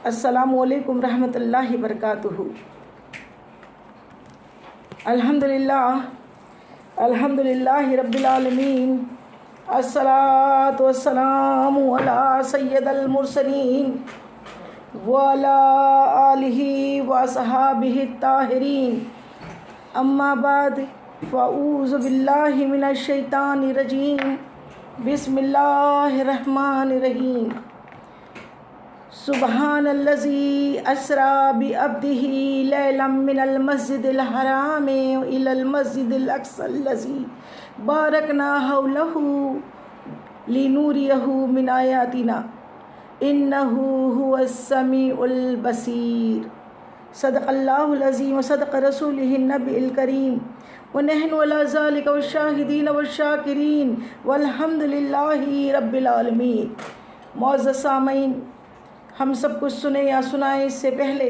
السلام علیکم رحمۃ اللہ وبرکاتہ۔ الحمدللہ رب العالمین، الصلاۃ والسلام علی سید المرسلین وعلی آلہ واصحابہ الطاہرین، اما بعد فاعوذ باللہ من الشیطان الرجیم، بسم اللہ الرحمن الرحیم۔ سبحان الذی اسریٰ بعبدہ لیلا من المسجد الحرام الی المسجد الاقصی الذی بارکنا حولہ لنوریہ من آیاتنا انہ هو السمیع البصیر۔ صدق اللہ العظیم وصدق رسولہ النبی الکریم، ونحن علی ذلک والشاہدین والشاکرین والحمد للہ رب العالمین۔ معزز سامعین، ہم سب کچھ سنے یا سنائیں اس سے پہلے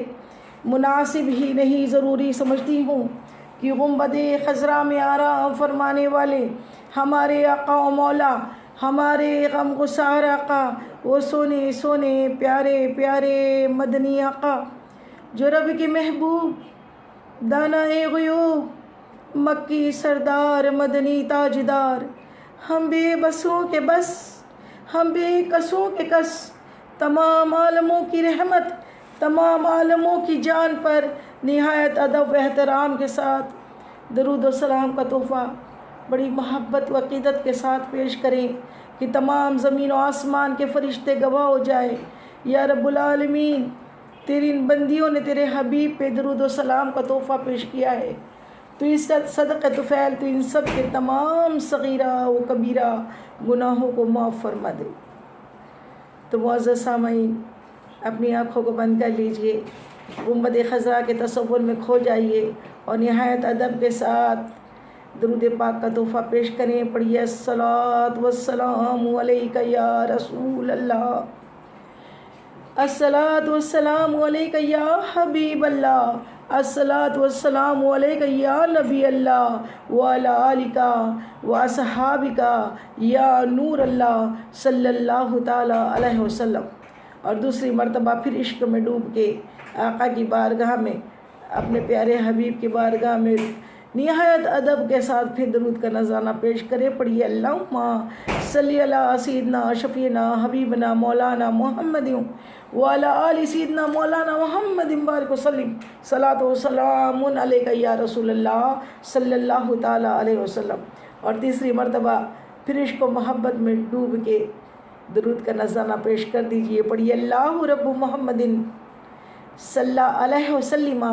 مناسب ہی نہیں ضروری سمجھتی ہوں کہ گنبد خضرا میں آرام فرمانے والے ہمارے آقا و مولا، ہمارے غم گسار آقا، وہ سونے سونے پیارے پیارے مدنی آقا، جو رب کے محبوب دانہ غیوب مکی سردار مدنی تاجدار، ہم بے بسوں کے بس، ہم بے کسوں کے کس، تمام عالموں کی رحمت، تمام عالموں کی جان پر نہایت ادب و احترام کے ساتھ درود و سلام کا تحفہ بڑی محبت و عقیدت کے ساتھ پیش کریں کہ تمام زمین و آسمان کے فرشتے گواہ ہو جائے، یا رب العالمین تیری ان بندیوں نے تیرے حبیب پہ درود و سلام کا تحفہ پیش کیا ہے، تو اس کا صدقہ طفیل تو ان سب کے تمام صغیرہ و کبیرہ گناہوں کو معاف فرما دے۔ تو معزز سامعین، اپنی آنکھوں کو بند کر لیجئے، گنبد خضرا کے تصور میں کھو جائیے اور نہایت ادب کے ساتھ درود پاک کا تحفہ پیش کریں۔ پڑھیے الصلاۃ والسلام علیک یا رسول اللہ، الصلاۃ والسلام علیک یا حبیب اللہ، الصلاۃ والسلام علیک یا نبی اللہ وعلی آلک واصحابک یا نور اللہ صلی اللہ تعالیٰ علیہ وسلم۔ اور دوسری مرتبہ پھر عشق میں ڈوب کے آقا کی بارگاہ میں، اپنے پیارے حبیب کی بارگاہ میں نہایت ادب کے ساتھ پھر درود کا نذرانہ پیش کرے۔ پڑھیے اللہم صلی علی سیدنا شفیعنا حبیبنا مولانا محمد وعلی آل سیدنا مولانا محمد بارک وسلم، صلاۃ و سلام علیک یا رسول اللہ صلی اللہ تعالیٰ علیہ وسلم۔ اور تیسری مرتبہ پھر عشق و محبت میں ڈوب کے درود کا نذرانہ پیش کر دیجئے۔ پڑھیے اللہ رب محمد صلی علیہ وسلم،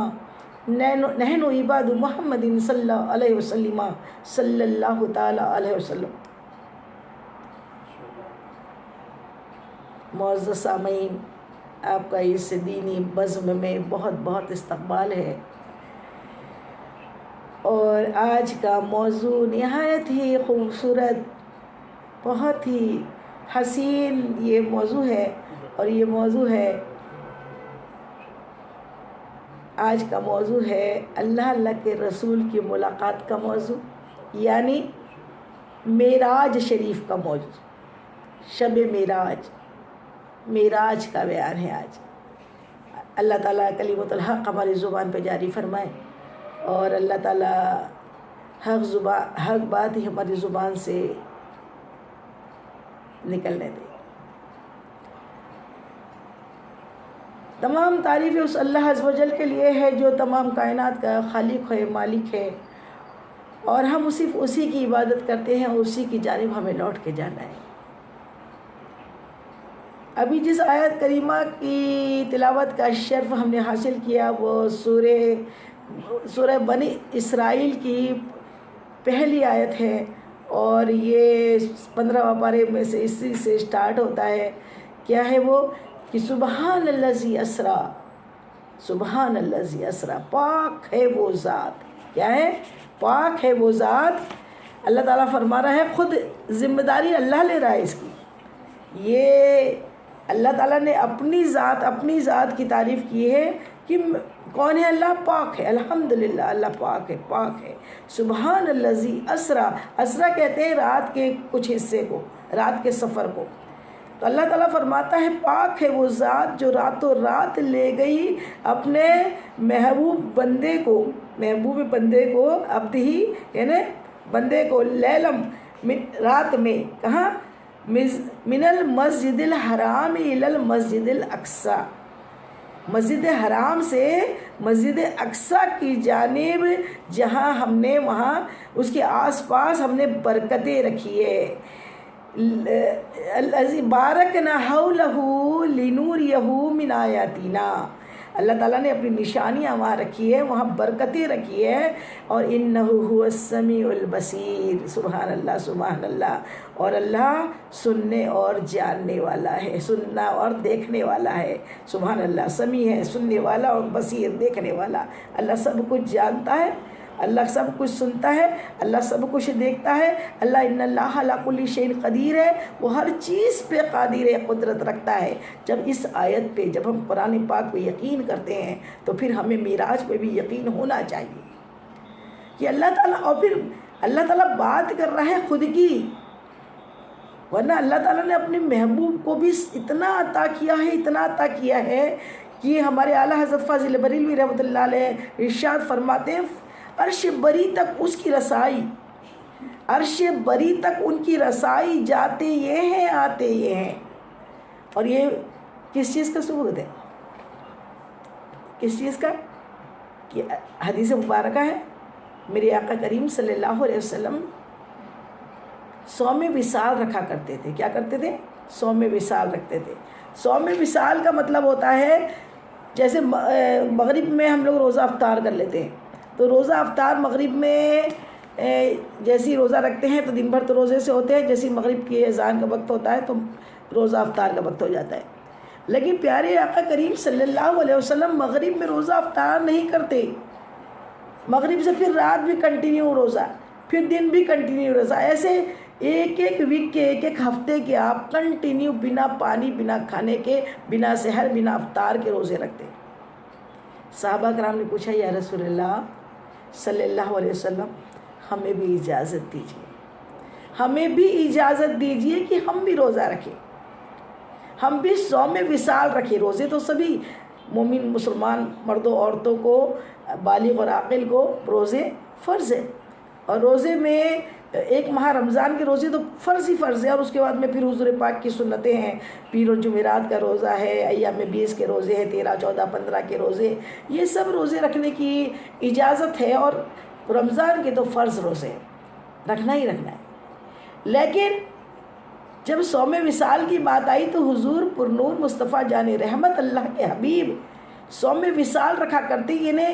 نحن عباد محمد صلی اللہ علیہ وسلم صلی اللہ تعالیٰ علیہ وسلم۔ معزز سامعین، آپ کا اس دینی بزم میں بہت بہت استقبال ہے، اور آج کا موضوع نہایت ہی خوبصورت، بہت ہی حسین یہ موضوع ہے، اور یہ موضوع ہے، آج کا موضوع ہے اللہ کے رسول کی ملاقات کا موضوع، یعنی معراج شریف کا موضوع، شب معراج کا بیان ہے آج۔ اللہ تعالیٰ کلمۃ الحق ہماری زبان پہ جاری فرمائے، اور اللہ تعالیٰ حق بات ہی ہماری زبان سے نکلنے دے۔ تمام تعریفیں اس اللہ عز و جل کے لیے ہے جو تمام کائنات کا خالق ہے، مالک ہے، اور ہم صرف اسی کی عبادت کرتے ہیں، اسی کی جانب ہمیں لوٹ کے جانا ہے۔ ابھی جس آیت کریمہ کی تلاوت کا شرف ہم نے حاصل کیا وہ سورہ بنی اسرائیل کی پہلی آیت ہے، اور یہ 15واں پارے میں سے اسی سے سٹارٹ ہوتا ہے۔ کیا ہے وہ؟ کہ سبحان الذی اسریٰ، سبحان الذی اسریٰ، پاک ہے وہ ذات۔ کیا ہے؟ پاک ہے وہ ذات۔ اللہ تعالیٰ فرما رہا ہے، خود ذمہ داری اللہ لے رہا ہے اس کی۔ یہ اللہ تعالیٰ نے اپنی ذات کی تعریف کی ہے کہ کون ہے؟ اللہ پاک ہے، الحمدللہ اللہ پاک ہے، پاک ہے۔ سبحان الذی اسریٰ، اسریٰ کہتے ہیں رات کے کچھ حصے کو، رات کے سفر کو۔ تو اللہ تعالیٰ فرماتا ہے پاک ہے وہ ذات جو راتوں رات لے گئی اپنے محبوب بندے کو عبد ہی یعنی بندے کو لیلم رات میں کہاں من المسجد الحرام الی المسجد الاقصی، مسجد حرام سے مسجد اقصی کی جانب، جہاں ہم نے وہاں اس کے آس پاس ہم نے برکتیں رکھی ہے. الذی بارکنا حولہ لنوریہ من آیاتنا، اللہ تعالیٰ نے اپنی نشانیاں وہاں رکھی ہے، وہاں برکتیں رکھی ہے. اور انہ هو السمیع البصیر، سبحان اللہ سبحان اللہ. اور اللہ سننے اور جاننے والا ہے، سننا اور دیکھنے والا ہے. سبحان اللہ، سمیع ہے، سننے والا، اور بصیر دیکھنے والا. اللہ سب کچھ جانتا ہے، اللہ سب کچھ سنتا ہے، اللہ سب کچھ دیکھتا ہے. اللہ ان اللہ علی کل شیء قدیر ہے، وہ ہر چیز پہ قادر ہے، قدرت رکھتا ہے. جب اس آیت پہ جب ہم قرآن پاک پہ یقین کرتے ہیں تو پھر ہمیں معراج پہ بھی یقین ہونا چاہیے کہ اللہ تعالیٰ، اور پھر اللہ تعالیٰ بات کر رہا ہے خود کی، ورنہ اللہ تعالیٰ نے اپنے محبوب کو بھی اتنا عطا کیا ہے، اتنا عطا کیا ہے کہ ہمارے اعلیٰ حضرت فاضل بریلوی رحمۃ اللہ علیہ ارشاد فرماتے ہیں عرش بری تک اس کی رسائی، عرش بری تک ان کی رسائی، جاتے یہ ہیں آتے یہ ہیں. اور یہ کس چیز کا ثبوت ہے؟ کس چیز کا؟ کہ حدیث مبارکہ ہے میرے آقا کریم صلی اللہ علیہ وسلم صوم وصال رکھا کرتے تھے. کیا کرتے تھے؟ صوم وصال رکھتے تھے. صوم وصال کا مطلب ہوتا ہے جیسے مغرب میں ہم لوگ روزہ افطار کر لیتے ہیں، تو روزہ افطار مغرب میں جیسی روزہ رکھتے ہیں تو دن بھر تو روزے سے ہوتے ہیں، جیسی مغرب کی اذان کا وقت ہوتا ہے تو روزہ افطار کا وقت ہو جاتا ہے. لیکن پیارے آقا کریم صلی اللہ علیہ وسلم مغرب میں روزہ افطار نہیں کرتے. مغرب سے پھر رات بھی کنٹینیو روزہ، پھر دن بھی کنٹینیو روزہ، ایسے ایک ایک ویک کے ایک ایک ہفتے کے آپ کنٹینیو بنا پانی، بنا کھانے کے، بنا سحر، بنا افطار کے روزے رکھتے. صحابہ کرام نے پوچھا یا رسول اللہ صلی اللہ علیہ وسلم ہمیں بھی اجازت دیجیے، ہمیں بھی اجازت دیجیے کہ ہم بھی روزہ رکھیں، ہم بھی صوم وصال رکھیں. روزے تو سبھی مومن مسلمان مردوں عورتوں کو، بالغ اور عاقل کو روزے فرض ہے. اور روزے میں ایک ماہ رمضان کے روزے تو فرض ہی فرض ہے، اور اس کے بعد میں پھر حضور پاک کی سنتیں ہیں. پیر و جمعرات کا روزہ ہے، ایام 20 کے روزے ہیں، 13، 14، 15 کے روزے، یہ سب روزے رکھنے کی اجازت ہے. اور رمضان کے تو فرض روزے رکھنا ہی رکھنا ہے. لیکن جب صوم وصال کی بات آئی تو حضور پرنور مصطفیٰ جان رحمت اللہ کے حبیب صوم وصال رکھا کرتے، یعنی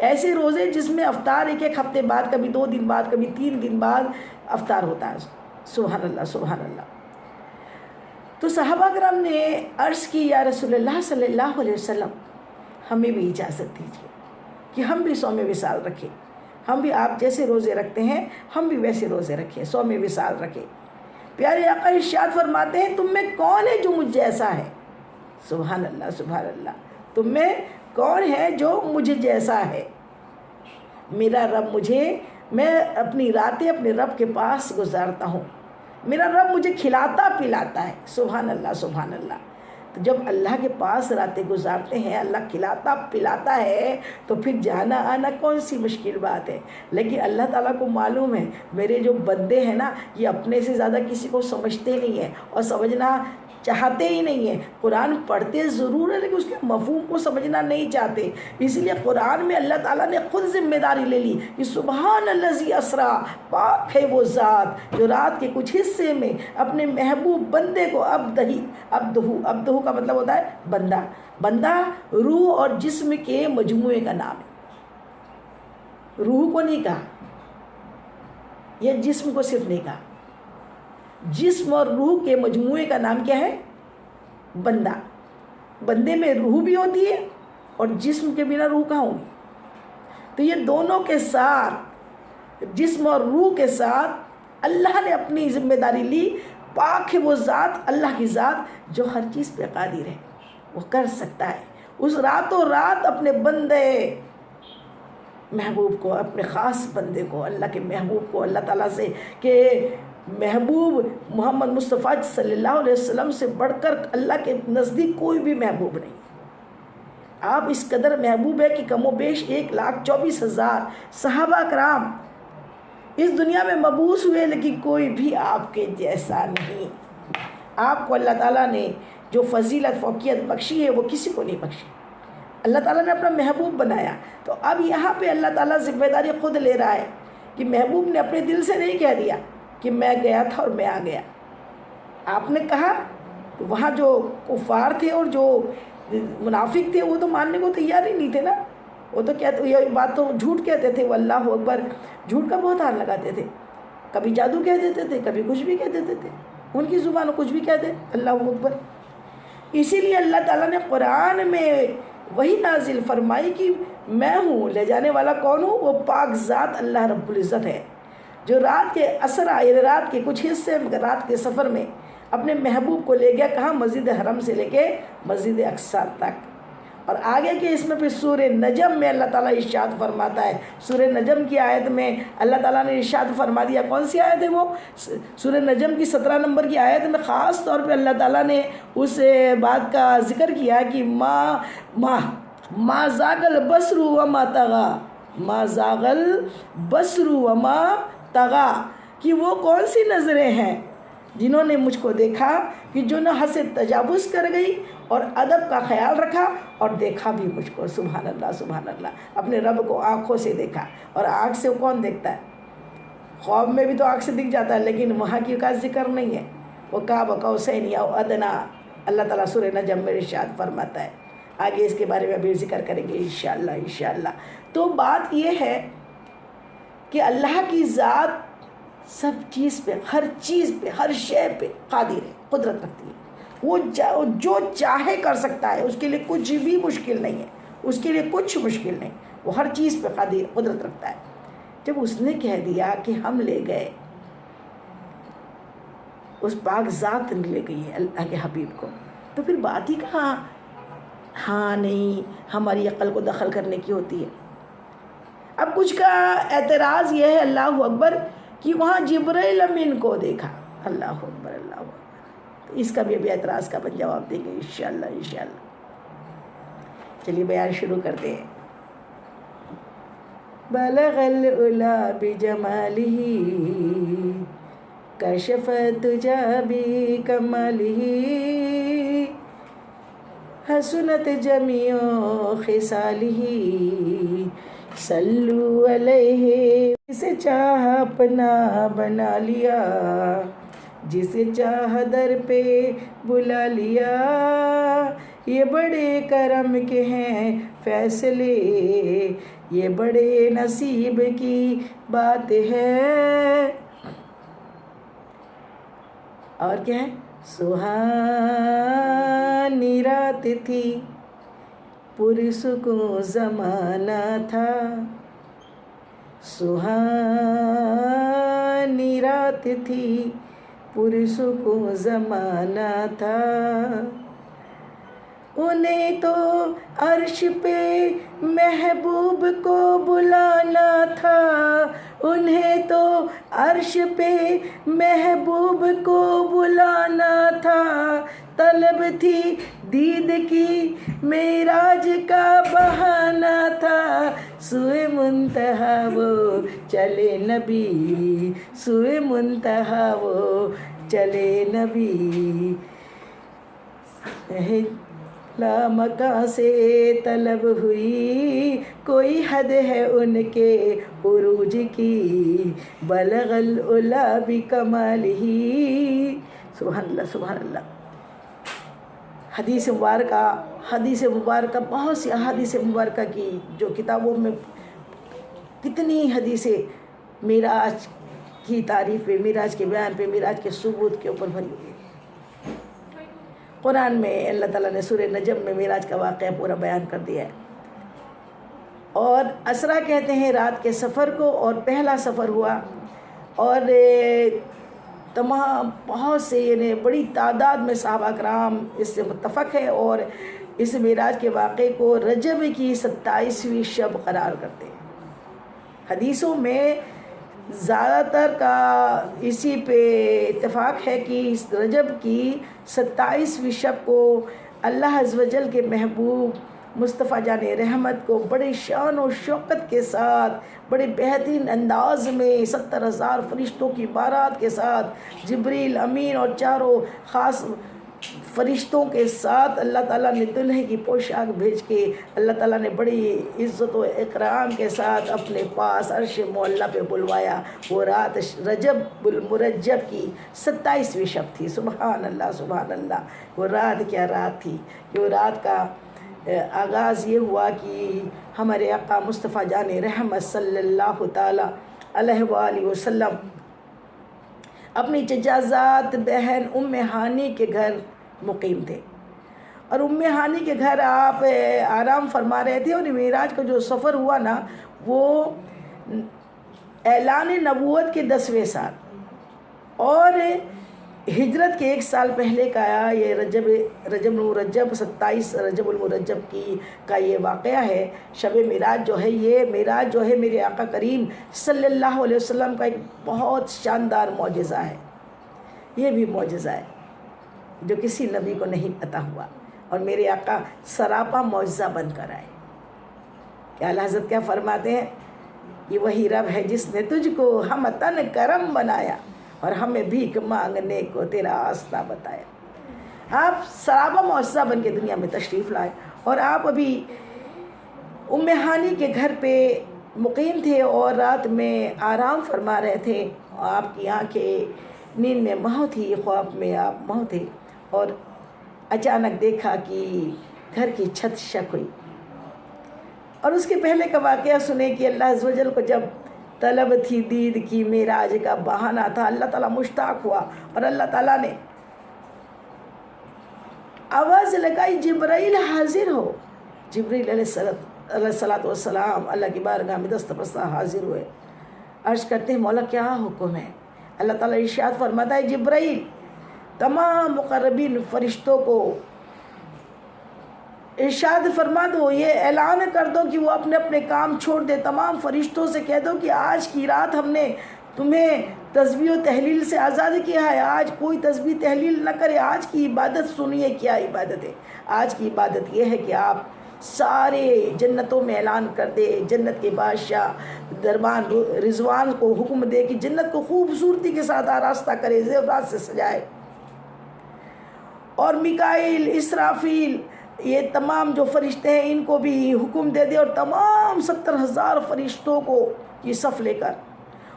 ایسے روزے جس میں افطار ایک ایک ہفتے بعد، کبھی 2 دن بعد، کبھی 3 دن بعد افطار ہوتا ہے. سبحان اللہ سبحان اللہ. تو صحابہ کرام نے عرض کی یا رسول اللہ صلی اللہ علیہ وسلم ہمیں بھی اجازت دیجیے کہ ہم بھی صوم وصال رکھیں، ہم بھی آپ جیسے روزے رکھتے ہیں ہم بھی ویسے روزے رکھیں، صوم وصال رکھیں. پیارے آقا ارشاد فرماتے ہیں تم میں کون ہے جو مجھ جیسا ہے؟ سبحان اللہ سبحان اللہ. تم میں کون ہے جو مجھے جیسا ہے؟ میرا رب میں اپنی راتیں اپنے رب کے پاس گزارتا ہوں، میرا رب مجھے کھلاتا پلاتا ہے. سبحان اللہ سبحان اللہ. تو جب اللہ کے پاس راتیں گزارتے ہیں، اللہ کھلاتا پلاتا ہے، تو پھر جانا آنا کون سی مشکل بات ہے. لیکن اللہ تعالیٰ کو معلوم ہے میرے جو بندے ہیں نا، یہ اپنے سے زیادہ کسی کو سمجھتے نہیں ہیں اور سمجھنا چاہتے ہی نہیں ہیں. قرآن پڑھتے ضرور ہے لیکن اس کے مفہوم کو سمجھنا نہیں چاہتے. اس لیے قرآن میں اللہ تعالیٰ نے خود ذمہ داری لے لی کہ سبحان الذی اسریٰ، پاک ہے وہ ذات جو رات کے کچھ حصے میں اپنے محبوب بندے کو عبدہ کا مطلب ہوتا ہے بندہ. بندہ روح اور جسم کے مجموعے کا نام ہے. روح کو نہیں کہا، یہ جسم کو صرف نہیں کہا. جسم اور روح کے مجموعے کا نام کیا ہے؟ بندہ. بندے میں روح بھی ہوتی ہے اور جسم کے بنا روح کہاں ہوگی؟ تو یہ دونوں کے ساتھ، جسم اور روح کے ساتھ اللہ نے اپنی ذمہ داری لی. پاک ہے وہ ذات، اللہ کی ذات جو ہر چیز پہ قادر ہے، وہ کر سکتا ہے. اس راتوں رات اپنے بندے محبوب کو، اپنے خاص بندے کو، اللہ کے محبوب کو اللہ تعالیٰ سے کہ محبوب محمد مصطفیٰ صلی اللہ علیہ وسلم سے بڑھ کر اللہ کے نزدیک کوئی بھی محبوب نہیں۔ آپ اس قدر محبوب ہے کہ کم و بیش 1,24,000 صحابہ کرام اس دنیا میں مبعوث ہوئے، لیکن کوئی بھی آپ کے جیسا نہیں۔ آپ کو اللہ تعالیٰ نے جو فضیلت فوقیت بخشی ہے وہ کسی کو نہیں بخشی، اللہ تعالیٰ نے اپنا محبوب بنایا۔ تو اب یہاں پہ اللہ تعالیٰ ذمہ داری خود لے رہا ہے کہ محبوب نے اپنے دل سے نہیں کہہ دیا کہ میں گیا تھا اور میں آ گیا۔ آپ نے کہا تو وہاں جو کفار تھے اور جو منافق تھے وہ تو ماننے کو تیار ہی نہیں تھے نا، وہ تو کہتے یہ بات تو جھوٹ کہتے تھے، وہ اللہ اکبر جھوٹ کا بہت ہار لگاتے تھے، کبھی جادو کہہ دیتے تھے، کبھی کچھ بھی کہہ دیتے تھے، ان کی زبانوں کچھ بھی کہتے اللہ اکبر۔ اسی لیے اللہ تعالیٰ نے قرآن میں وہی نازل فرمائی کہ میں ہوں، لے جانے والا کون ہوں؟ وہ پاک ذات اللہ رب العزت ہے، جو رات کے اسرا یعنی رات کے کچھ حصے رات کے سفر میں اپنے محبوب کو لے گیا کہاں؟ مسجد حرم سے لے کے مسجد اقصی تک۔ اور آگے کے اس میں پھر سورہ نجم میں اللہ تعالیٰ ارشاد فرماتا ہے، سورہ نجم کی آیت میں اللہ تعالیٰ نے ارشاد فرما دیا، کون سی آیت ہے وہ؟ سورہ نجم کی 17 نمبر کی آیت میں خاص طور پہ اللہ تعالیٰ نے اس بات کا ذکر کیا کہ ما زاغ البصر وما طغى، ما زاغ البصر وما طغى، کہ وہ کون سی نظریں ہیں جنہوں نے مجھ کو دیکھا کہ جو نہ حد سے تجاوز کر گئی اور ادب کا خیال رکھا اور دیکھا بھی مجھ کو۔ سبحان اللہ سبحان اللہ، اپنے رب کو آنکھوں سے دیکھا۔ اور آنکھ سے کون دیکھتا ہے؟ خواب میں بھی تو آنکھ سے دکھ جاتا ہے، لیکن وہاں کی کا ذکر نہیں ہے۔ وہ قاب قوسین او ادنا، اللہ تعالیٰ سورہ نجم میں ارشاد فرماتا ہے۔ آگے اس کے بارے میں بھی ذکر کریں گے انشاءاللہ انشاءاللہ۔ تو بات یہ ہے کہ اللہ کی ذات سب چیز پہ، ہر چیز پہ، ہر شے پہ قادر ہے، قدرت رکھتی ہے۔ وہ جو چاہے کر سکتا ہے، اس کے لیے کچھ بھی مشکل نہیں ہے، اس کے لیے کچھ مشکل نہیں، وہ ہر چیز پہ قادر قدرت رکھتا ہے۔ جب اس نے کہہ دیا کہ ہم لے گئے، اس پاک ذات نے لے گئی ہے اللہ کے حبیب کو، تو پھر بات ہی کہاں ہاں نہیں ہماری عقل کو دخل کرنے کی ہوتی ہے۔ اب کچھ کا اعتراض یہ ہے اللہ اکبر کہ وہاں جبرائیل امین کو دیکھا، اللہ اکبر اللہ اکبر، تو اس کا بھی ابھی اعتراض کا جواب دیں گے انشاءاللہ انشاءاللہ۔ چلیے بیان شروع کرتے ہیں۔ بلغ العلا بجمالہ کشف الدجا بکمالہ حسنت جمیع خصالہ صلو علیہ، جسے چاہا اپنا بنا لیا، جسے چاہا در پہ بلا لیا، یہ بڑے کرم کے ہیں فیصلے، یہ بڑے نصیب کی بات ہے۔ اور کیا ہے؟ سہانی رات تھی پرسکون زمانہ تھا، سہانی رات تھی پرسکون زمانہ تھا، انہیں تو عرش پہ محبوب کو بلانا تھا، انہیں تو عرش پہ محبوب کو بلانا تھا، طلب تھی دید کی معراج کا بہانہ تھا، سوئے منتہا وہ چلے نبی، سوئے منتہا وہ چلے نبی، لا مکان سے طلب ہوئی کوئی حد ہے ان کے عروج کی، بلغ العلا بکمالہ، سبحان اللہ سبحان اللہ۔ حدیث مبارکہ بہت سی احادیث مبارکہ کی جو کتابوں میں کتنی حدیثیں معراج کی تعریف پہ، معراج کے بیان پہ، معراج کے ثبوت کے اوپر بھری ہوئی ہے۔ قرآن میں اللہ تعالیٰ نے سورہ نجم میں معراج کا واقعہ پورا بیان کر دیا ہے۔ اور اسرا کہتے ہیں رات کے سفر کو، اور پہلا سفر ہوا، اور تمام بہت سے یعنی بڑی تعداد میں صحابہ کرام اس سے متفق ہے، اور اس معراج کے واقعے کو رجب کی 27ویں شب قرار کرتے ہیں۔ حدیثوں میں زیادہ تر کا اسی پہ اتفاق ہے کہ اس رجب کی 27ویں شب کو اللہ عز و جل کے محبوب مصطفیٰ جان رحمت کو بڑے شان و شوکت کے ساتھ بڑے بہترین انداز میں 70,000 فرشتوں کی بارات کے ساتھ جبریل امین اور چاروں خاص فرشتوں کے ساتھ اللہ تعالیٰ نے دلہے کی پوشاک بھیج کے اللہ تعالیٰ نے بڑی عزت و اکرام کے ساتھ اپنے پاس عرش معلیٰ پہ بلوایا۔ وہ رات رجب المرجب کی 27ویں شب تھی۔ سبحان اللہ سبحان اللہ۔ وہ رات کیا رات تھی کہ وہ رات کا آغاز یہ ہوا کہ ہمارے آقا مصطفیٰ جان رحمت صلی اللہ تعالیٰ علیہ وآلہ وسلم اپنی چچازاد بہن ام ہانی کے گھر مقیم تھے، اور ام ہانی کے گھر آپ آرام فرما رہے تھے، اور معراج کا جو سفر ہوا نا وہ اعلان نبوت کے 10ویں سال اور ہجرت کے 1 سال پہلے کا یہ رجب المرجب 27 رجب المرجب کا یہ واقعہ ہے۔ شب معراج جو ہے، یہ معراج جو ہے میرے آقا کریم صلی اللہ علیہ وسلم کا ایک بہت شاندار معجزہ ہے۔ یہ بھی معجزہ ہے جو کسی نبی کو نہیں عطا ہوا، اور میرے آقا سراپا معجزہ بن کر آئے۔ کیا حضرت کیا فرماتے ہیں؟ یہ وہی رب ہے جس نے تجھ کو ہم تن کرم بنایا اور ہمیں بھیک مانگنے کو تیرا آستہ بتایا۔ آپ سراپا معجزہ بن کے دنیا میں تشریف لائے، اور آپ ابھی ام ہانی کے گھر پہ مقیم تھے اور رات میں آرام فرما رہے تھے۔ آپ کی آنکھیں نیند میں محو تھی، خواب میں آپ محو تھے، اور اچانک دیکھا کہ گھر کی چھت شک ہوئی۔ اور اس کے پہلے کا واقعہ سنے کہ اللہ عز و جل کو جب طلب تھی دید کی، معراج کا بہانہ تھا، اللہ تعالیٰ مشتاق ہوا اور اللہ تعالیٰ نے آواز لگائی، جبرائیل حاضر ہو۔ جبرائیل علیہ السلام اللہ کی بارگاہ میں دست بستہ حاضر ہوئے، عرض کرتے ہیں مولا کیا حکم ہے؟ اللہ تعالیٰ ارشاد فرماتا ہے جبرائیل تمام مقربین فرشتوں کو ارشاد فرما دو، یہ اعلان کر دو کہ وہ اپنے اپنے کام چھوڑ دے۔ تمام فرشتوں سے کہہ دو کہ آج کی رات ہم نے تمہیں تسبیح و تحلیل سے آزاد کیا ہے، آج کوئی تسبیح تحلیل نہ کرے۔ آج کی عبادت سنیے کیا عبادت ہے۔ آج کی عبادت یہ ہے کہ آپ سارے جنتوں میں اعلان کر دے، جنت کے بادشاہ دربان رضوان کو حکم دے کہ جنت کو خوبصورتی کے ساتھ آراستہ کرے، زیورات سے سجائے، اور میکائیل اسرافیل یہ تمام جو فرشتے ہیں ان کو بھی حکم دے دے، اور تمام 70,000 فرشتوں کو یہ صف لے کر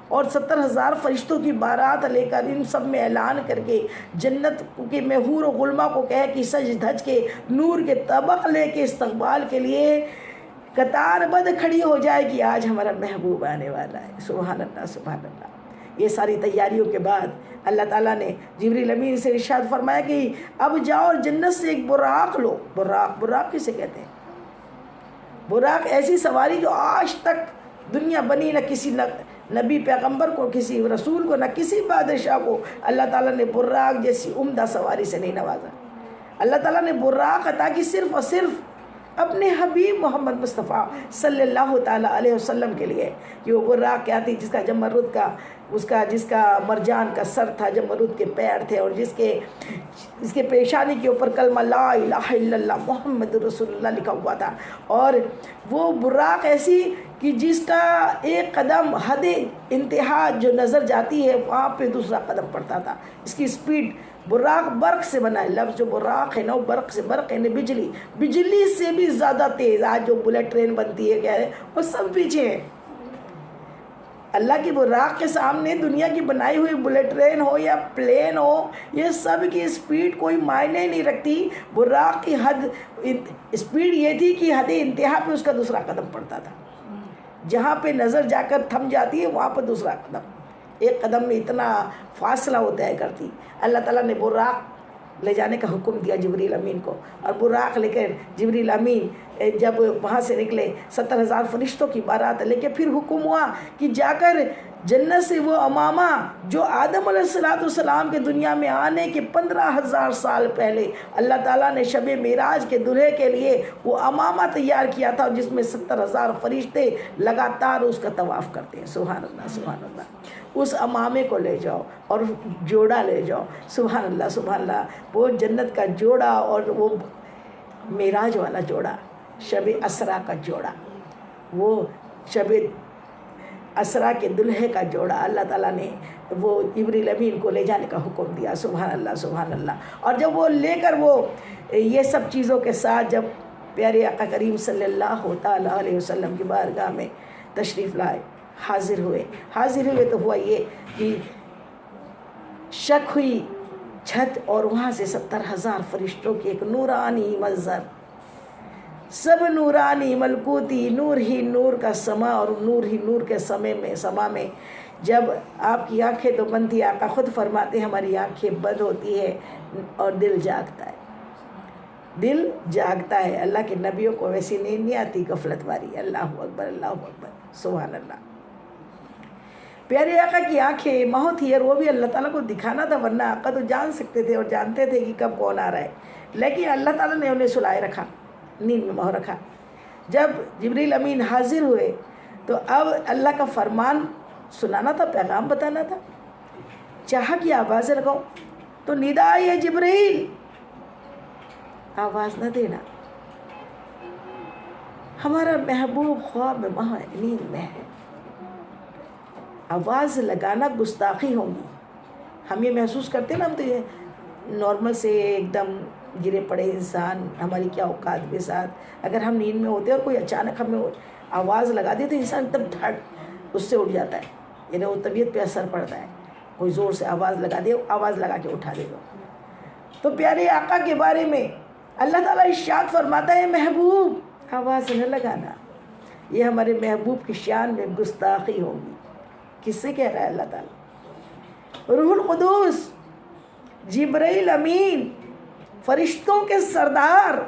اور 70,000 فرشتوں کی بارات لے کر ان سب میں اعلان کر کے جنت کے حور و غلما کو کہے کہ سج دھج کے نور کے طبق لے کے استقبال کے لیے قطار بند کھڑی ہو جائے کہ آج ہمارا محبوب آنے والا ہے۔ سبحان اللہ سبحان اللہ۔ یہ ساری تیاریوں کے بعد اللہ تعالیٰ نے جبریل امین سے ارشاد فرمایا کہ اب جاؤ اور جنت سے ایک براق لو۔ براق کسے کہتے ہیں؟ براق ایسی سواری جو آج تک دنیا بنی، نہ کسی نبی پیغمبر کو، کسی رسول کو، نہ کسی بادشاہ کو اللہ تعالیٰ نے براق جیسی عمدہ سواری سے نہیں نوازا۔ اللہ تعالیٰ نے براق عطا کی صرف اور صرف اپنے حبیب محمد مصطفیٰ صلی اللہ تعالیٰ علیہ وسلم کے لیے، کہ وہ براق کیا تھی؟ جس کا جمرد کا جس کا مرجان کا سر تھا، جمرد کے پیر تھے، اور جس کے پیشانی کے اوپر کلمہ لا الہ الا اللہ محمد رسول اللہ لکھا ہوا تھا، اور وہ براق ایسی کہ جس کا ایک قدم حد انتہا جو نظر جاتی ہے وہاں پہ دوسرا قدم پڑتا تھا۔ اس کی سپیڈ، براق برق سے بنا ہے، لفظ جو براق ہے نا وہ برق سے، برق یعنی بجلی سے بھی زیادہ تیز۔ آج جو بلیٹ ٹرین بنتی ہے کیا ہے، وہ سب پیچھے ہیں۔ اللہ کی براق کے سامنے دنیا کی بنائی ہوئی بلیٹ ٹرین ہو یا پلین ہو، یہ سب کی سپیڈ کوئی معنی نہیں رکھتی۔ براق کی حد سپیڈ یہ تھی کہ حد انتہا پہ اس کا دوسرا قدم پڑتا تھا، جہاں پہ نظر جا کر تھم جاتی ہے وہاں پہ دوسرا قدم، ایک قدم میں اتنا فاصلہ وہ طے کرتی۔ اللہ تعالیٰ نے براق لے جانے کا حکم دیا جبریل امین کو، اور براق لے کر جبریل امین جب وہاں سے نکلے 70,000 فرشتوں کی بارات لے کے، پھر حکم ہوا کہ جا کر جنت سے وہ امامہ جو آدم علیہ السلام کے دنیا میں آنے کے 15,000 سال پہلے اللہ تعالیٰ نے شب معراج کے دلہے کے لیے وہ امامہ تیار کیا تھا، جس میں 70,000 فرشتے لگاتار اس کا طواف کرتے ہیں۔ سبحان اللہ سبحان اللہ۔ اس امامے کو لے جاؤ اور جوڑا لے جاؤ، سبحان اللہ سبحان اللہ۔ وہ جنت کا جوڑا اور وہ معراج والا جوڑا، شب اسرا کا جوڑا، وہ شب اسرا کے دلہے کا جوڑا اللہ تعالیٰ نے وہ جبریل امین کو لے جانے کا حکم دیا۔ سبحان اللہ سبحان اللہ۔ اور جب وہ لے کر وہ یہ سب چیزوں کے ساتھ جب پیارے آقا کریم صلی اللہ تعالیٰ علیہ وسلم کی بارگاہ میں تشریف لائے، حاضر ہوئے تو ہوا یہ کہ شک ہوئی چھت، اور وہاں سے 70,000 فرشتوں کی ایک نورانی منظر، سب نورانی ملکوتی، نور ہی نور کا سما، اور نور ہی نور کے سما میں جب آپ کی آنکھیں تو بند تھی، آقا خود فرماتے ہیں ہماری آنکھیں بند ہوتی ہے اور دل جاگتا ہے، دل جاگتا ہے۔ اللہ کے نبیوں کو ویسی نیند نہیں آتی غفلت والی۔ اللہ اکبر اللہ اکبر سبحان اللہ۔ پیارے آقا کی آنکھیں مہو تھی، اور وہ بھی اللہ تعالیٰ کو دکھانا تھا، ورنہ آقا تو جان سکتے تھے اور جانتے تھے کہ کب کون آ رہا ہے، لیکن اللہ تعالیٰ نے انہیں سلائے رکھا، نیند میں مہو رکھا۔ جب جبریل امین حاضر ہوئے تو اب اللہ کا فرمان سنانا تھا، پیغام بتانا تھا، چاہا کہ آواز لگاؤ تو ندا ہے جبریل، آواز نہ دینا، ہمارا محبوب خواب میں وہاں نیند میں ہے، آواز لگانا گستاخی ہوگی۔ ہم یہ محسوس کرتے نا، ہم تو یہ نارمل سے ایک دم گرے پڑے انسان، ہماری کیا اوقات کے ساتھ، اگر ہم نیند میں ہوتے اور کوئی اچانک ہمیں آواز لگا دے تو انسان تب دھڑ اس سے اٹھ جاتا ہے، یعنی وہ طبیعت پہ اثر پڑتا ہے، کوئی زور سے آواز لگا دے، آواز لگا کے اٹھا دے گا۔ تو پیارے آقا کے بارے میں اللہ تعالیٰ ارشاد فرماتا ہے محبوب آواز نہ لگانا، یہ ہمارے محبوب کی شان میں گستاخی ہوگی۔ کس سے کہہ رہا ہے اللہ تعالیٰ؟ روح القدس، جبرائیل امین، فرشتوں کے سردار،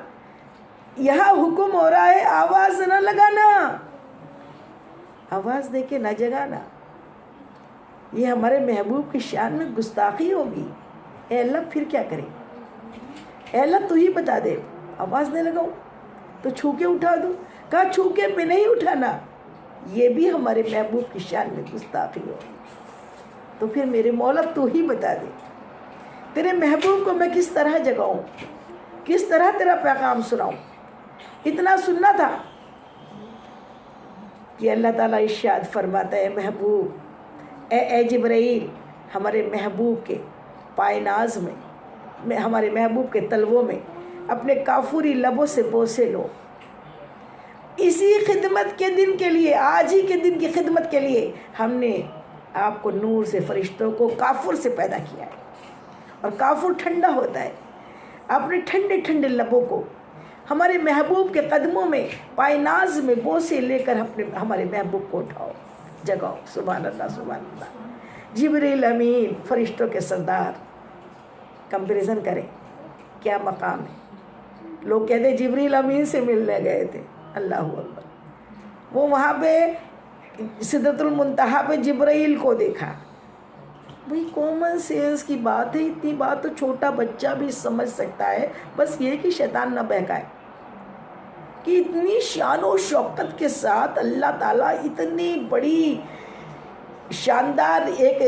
یہاں حکم ہو رہا ہے آواز نہ لگانا، آواز دے کے نہ جگانا، یہ ہمارے محبوب کی شان میں گستاخی ہوگی۔ اے اللہ پھر کیا کریں؟ اے اللہ تو ہی بتا دے، آواز نہیں لگاؤ تو چھو کے اٹھا دو، کہا چھو کے پہ نہیں اٹھانا، یہ بھی ہمارے محبوب کی شان میں گستاخی ہوگی۔ تو پھر میرے مولا تو ہی بتا دے، تیرے محبوب کو میں کس طرح جگاؤں، کس طرح تیرا پیغام سناؤں؟ اتنا سننا تھا کہ اللہ تعالیٰ ارشاد فرماتا ہے محبوب، اے جبرائیل، ہمارے محبوب کے پائے ناز میں، ہمارے محبوب کے تلووں میں اپنے کافوری لبوں سے بوسے لو، اسی خدمت کے دن کے لیے، آج ہی کے دن کی خدمت کے لیے ہم نے آپ کو نور سے، فرشتوں کو کافور سے پیدا کیا ہے، اور کافور ٹھنڈا ہوتا ہے، اپنے ٹھنڈے ٹھنڈے لبوں کو ہمارے محبوب کے قدموں میں پائے ناز میں بوسے لے کر ہمارے محبوب کو اٹھاؤ، جگاؤ۔ سبحان اللہ سبحان اللہ۔ جبریل امین، فرشتوں کے سردار، کمپیریزن کریں کیا مقام ہے۔ لوگ کہتے ہیں جبریل امین سے ملنے گئے تھے، اللہ اکبر، وہ وہاں پہ سدرۃ المنتہا پہ جبرائیل کو دیکھا، بھئی کامن سینس کی بات ہے، اتنی بات تو چھوٹا بچہ بھی سمجھ سکتا ہے، بس یہ کہ شیطان نہ بہکائے، کہ اتنی شان و شوکت کے ساتھ اللہ تعالیٰ اتنی بڑی شاندار ایک